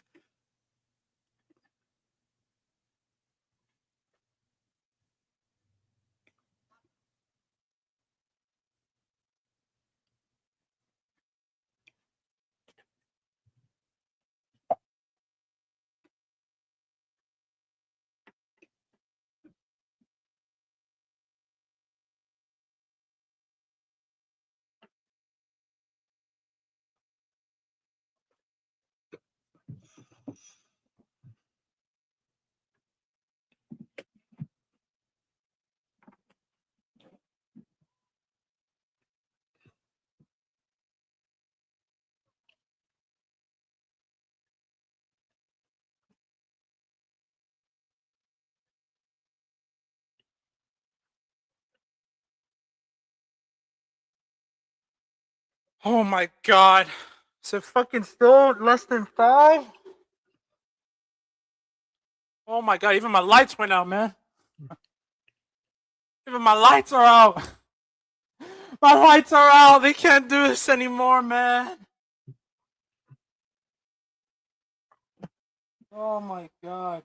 [SPEAKER 5] Oh my god. Is it fucking still less than 5? Oh my god, even my lights went out, man. Even my lights are out. My lights are out. They can't do this anymore, man. Oh my god.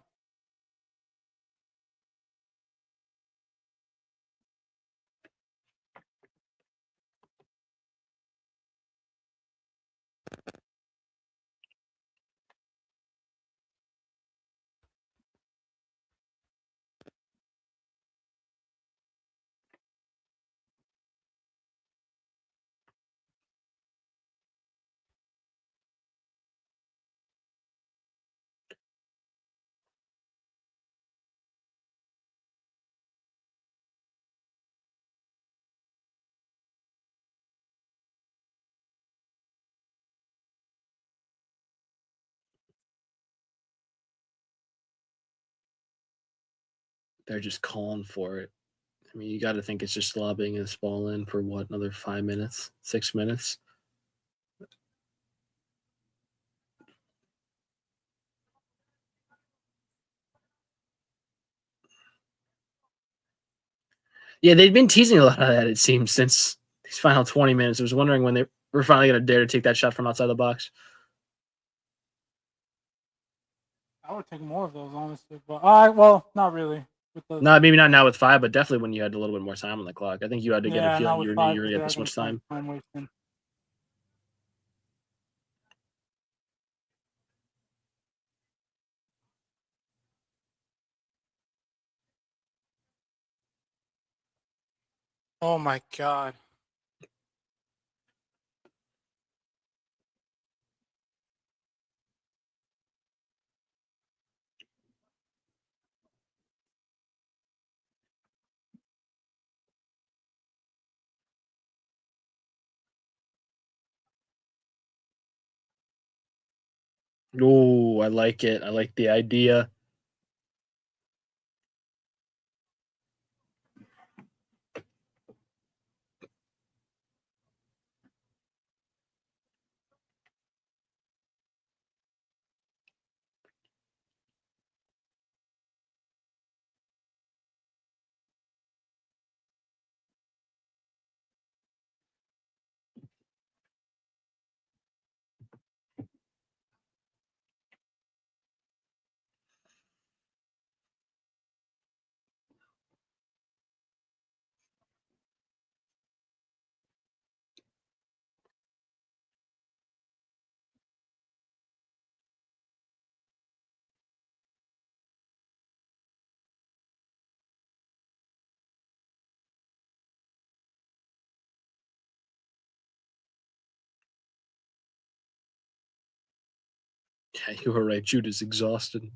[SPEAKER 2] They're just calling for it. I mean, you got to think it's just lobbing this ball in for what, another 5 minutes, 6 minutes? Yeah, they've been teasing a lot of that, it seems, since these final 20 minutes. I was wondering when they were finally going to dare to take that shot from outside the box.
[SPEAKER 5] I would take more of those, honestly. But well, not really.
[SPEAKER 2] No, maybe not now with 5, but definitely when you had a little bit more time on the clock. I think you had to get a feeling you were going to get this much time.
[SPEAKER 5] Oh my god.
[SPEAKER 2] Oh, I like it. I like the idea. Yeah, you were right. Jude is exhausted.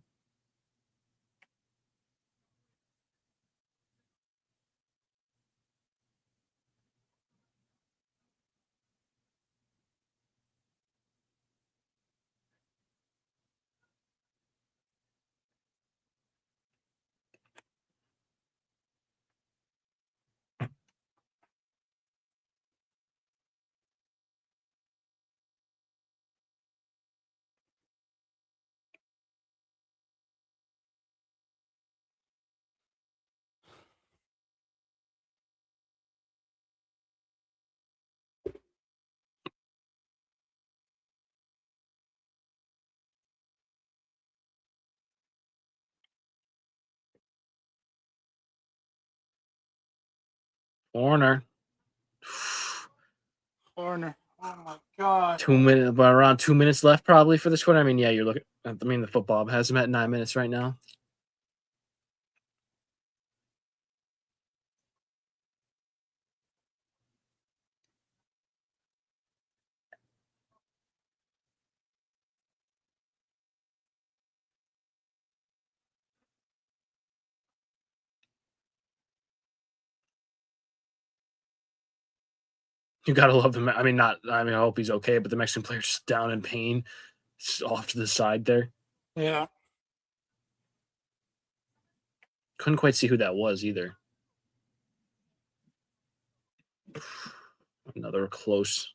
[SPEAKER 2] Corner.
[SPEAKER 5] Corner. Oh my god.
[SPEAKER 2] 2 minutes, but around 2 minutes left probably for this quarter. I mean, yeah, you're looking. I mean, the football has him at 9 minutes right now. You gotta love him. I mean, not. I mean, I hope he's okay, but the Mexican player's just down in pain, just off to the side there.
[SPEAKER 5] Yeah.
[SPEAKER 2] Couldn't quite see who that was either. Another close.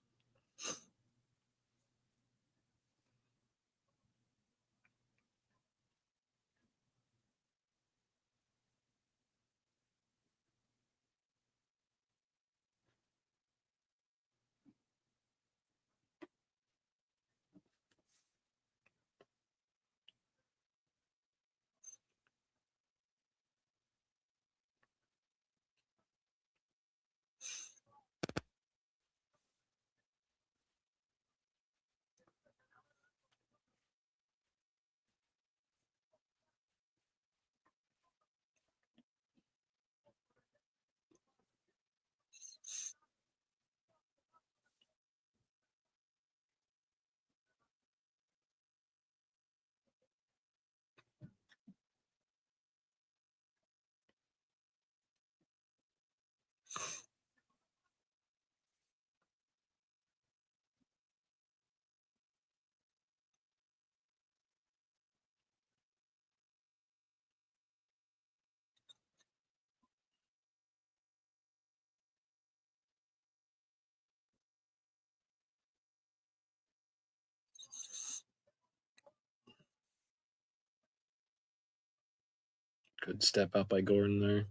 [SPEAKER 2] Good step up by Gordon there.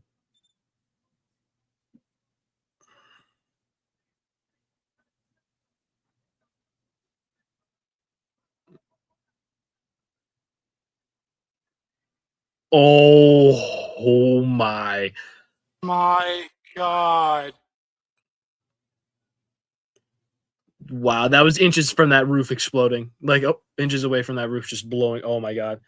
[SPEAKER 2] Oh my.
[SPEAKER 5] My God.
[SPEAKER 2] Wow, that was inches from that roof exploding. Like, inches away from that roof just blowing. Oh my God.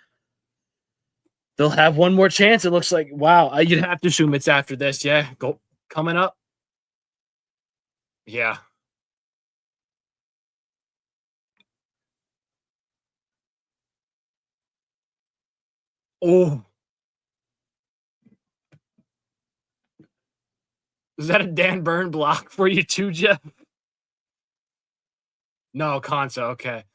[SPEAKER 2] They'll have one more chance. It looks like, wow. You'd have to assume it's after this. Yeah, go coming up. Yeah. Oh. Is that a Dan Burn block for you too, Jeff? No, Konsa. Okay.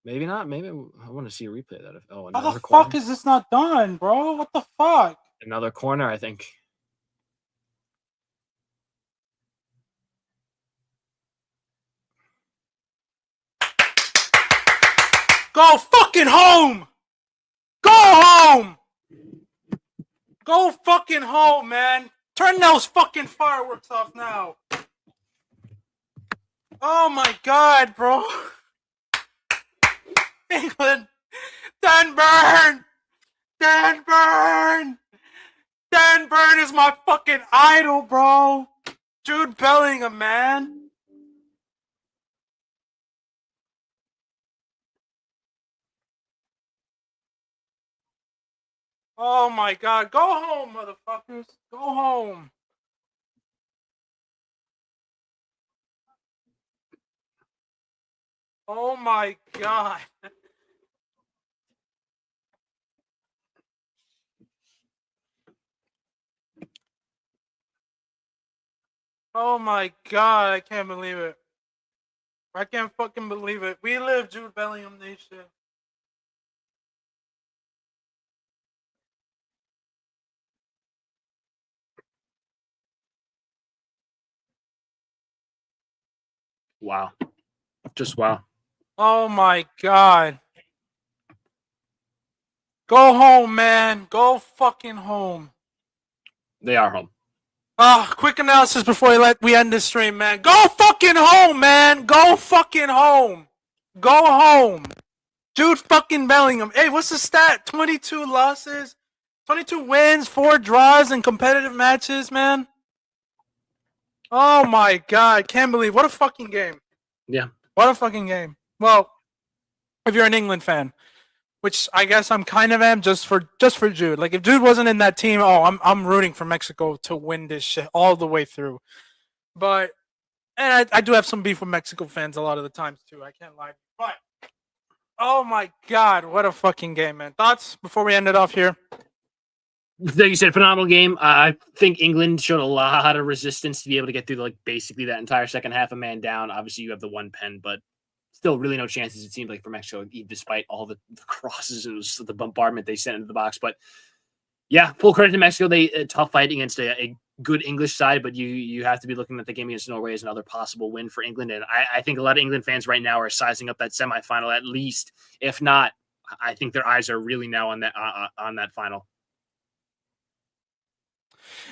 [SPEAKER 2] Maybe not. Maybe I want to see a replay of that. Oh, another
[SPEAKER 5] How the
[SPEAKER 2] corner.
[SPEAKER 5] fuck is this not done, bro? What the fuck?
[SPEAKER 2] Another corner, I think.
[SPEAKER 5] Go fucking home! Go home! Go fucking home, man! Turn those fucking fireworks off now! Oh my God, bro! England! Dan Burn! Dan Burn! Dan Burn is my fucking idol, bro! Jude Bellingham, man! Oh my God, go home, motherfuckers! Go home! Oh my God! Oh my God, I can't believe it. I can't fucking believe it. We live Jude Bellingham Nation.
[SPEAKER 2] Wow. Just wow.
[SPEAKER 5] Oh my God. Go home, man. Go fucking home.
[SPEAKER 2] They are home.
[SPEAKER 5] Quick analysis before we end this stream, man. Go fucking home, man. Go fucking home. Go home. Jude fucking Bellingham. Hey, what's the stat? 22 losses, 22 wins, 4 draws in competitive matches, man. Oh my God. Can't believe. What a fucking game.
[SPEAKER 2] Yeah.
[SPEAKER 5] What a fucking game. Well, if you're an England fan, which I guess I'm kind of am just for Jude. Like if Jude wasn't in that team, I'm rooting for Mexico to win this shit all the way through. But and I do have some beef with Mexico fans a lot of the times too. I can't lie. But oh my God, what a fucking game, man. Thoughts before we end it off here?
[SPEAKER 2] Like you said, phenomenal game. I think England showed a lot of resistance to be able to get through like basically that entire second half, a man down. Obviously, you have the one pen, but still really no chances, it seemed like, for Mexico, despite all the crosses and the bombardment they sent into the box. But yeah, full credit to Mexico. They tough fight against a good English side, but you have to be looking at the game against Norway as another possible win for England. And I think a lot of England fans right now are sizing up that semifinal at least. If not, I think their eyes are really now on that final.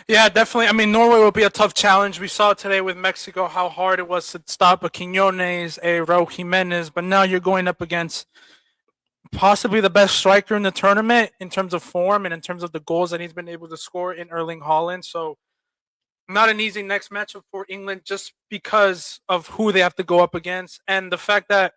[SPEAKER 5] Yeah, definitely. I mean, Norway will be a tough challenge. We saw today with Mexico how hard it was to stop a Quiñones, a Raúl Jimenez, but now you're going up against possibly the best striker in the tournament in terms of form and in terms of the goals that he's been able to score in Erling Haaland. So not an easy next matchup for England just because of who they have to go up against and the fact that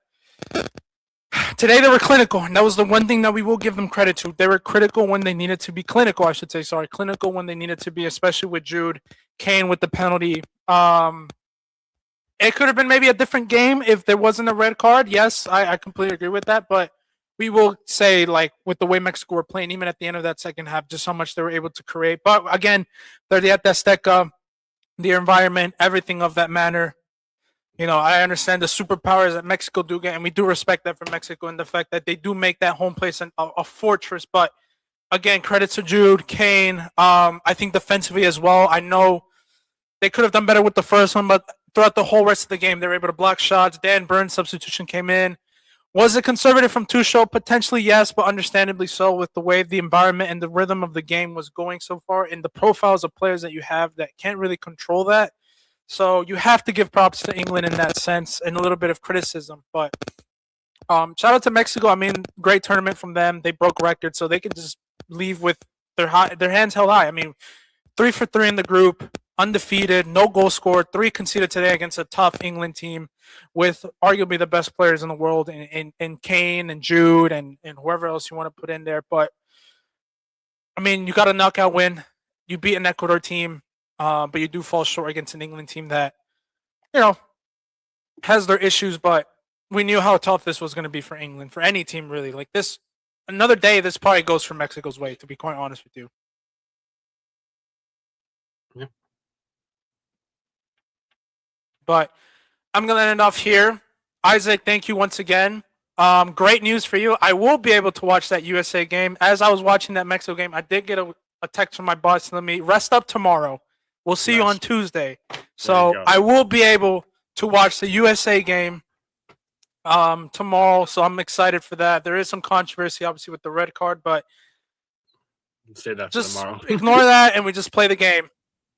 [SPEAKER 5] today they were clinical, and that was the one thing that we will give them credit to. They were critical when they needed to be clinical, I should say. Sorry, clinical when they needed to be, especially with Jude, Kane with the penalty. It could have been maybe a different game if there wasn't a red card. Yes, I completely agree with that. But we will say, like, with the way Mexico were playing, even at the end of that second half, just how much they were able to create. But again, they're the Azteca, the environment, everything of that manner. You know, I understand the superpowers that Mexico do get, and we do respect that for Mexico and the fact that they do make that home place a fortress. But again, credit to Jude, Kane. I think defensively as well. I know they could have done better with the first one, but throughout the whole rest of the game, they were able to block shots. Dan Burns' substitution came in. Was it conservative from Tuchel? Potentially, yes, but understandably so with the way the environment and the rhythm of the game was going so far and the profiles of players that you have that can't really control that. So you have to give props to England in that sense and a little bit of criticism. But shout out to Mexico. I mean, great tournament from them. They broke records, so they can just leave with their hands held high. I mean, 3 for 3 in the group, undefeated, no goal scored, 3 conceded today against a tough England team with arguably the best players in the world in Kane and Jude and whoever else you want to put in there. But, I mean, you got a knockout win. You beat an Ecuador team, but you do fall short against an England team that, has their issues, but we knew how tough this was going to be for England, for any team really. Like this, another day, this probably goes for Mexico's way, to be quite honest with you.
[SPEAKER 4] Yeah.
[SPEAKER 5] But I'm going to end off here. Isaac, thank you once again. Great news for you. I will be able to watch that USA game. As I was watching that Mexico game, I did get a text from my boss telling me, rest up tomorrow. We'll see you on Tuesday. So I will be able to watch the USA game tomorrow. So I'm excited for that. There is some controversy, obviously, with the red card, but
[SPEAKER 4] say that
[SPEAKER 5] just
[SPEAKER 4] tomorrow.
[SPEAKER 5] ignore that and we just play the game.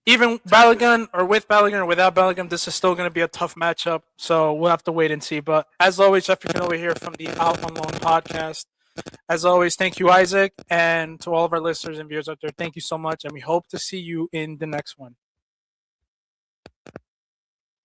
[SPEAKER 5] Even Balogun or with Balogun or without Balogun, this is still going to be a tough matchup. So we'll have to wait and see. But as always, Jeffrey over here from the Out on Loan podcast. As always, thank you, Isaac. And to all of our listeners and viewers out there, thank you so much. And we hope to see you in the next one.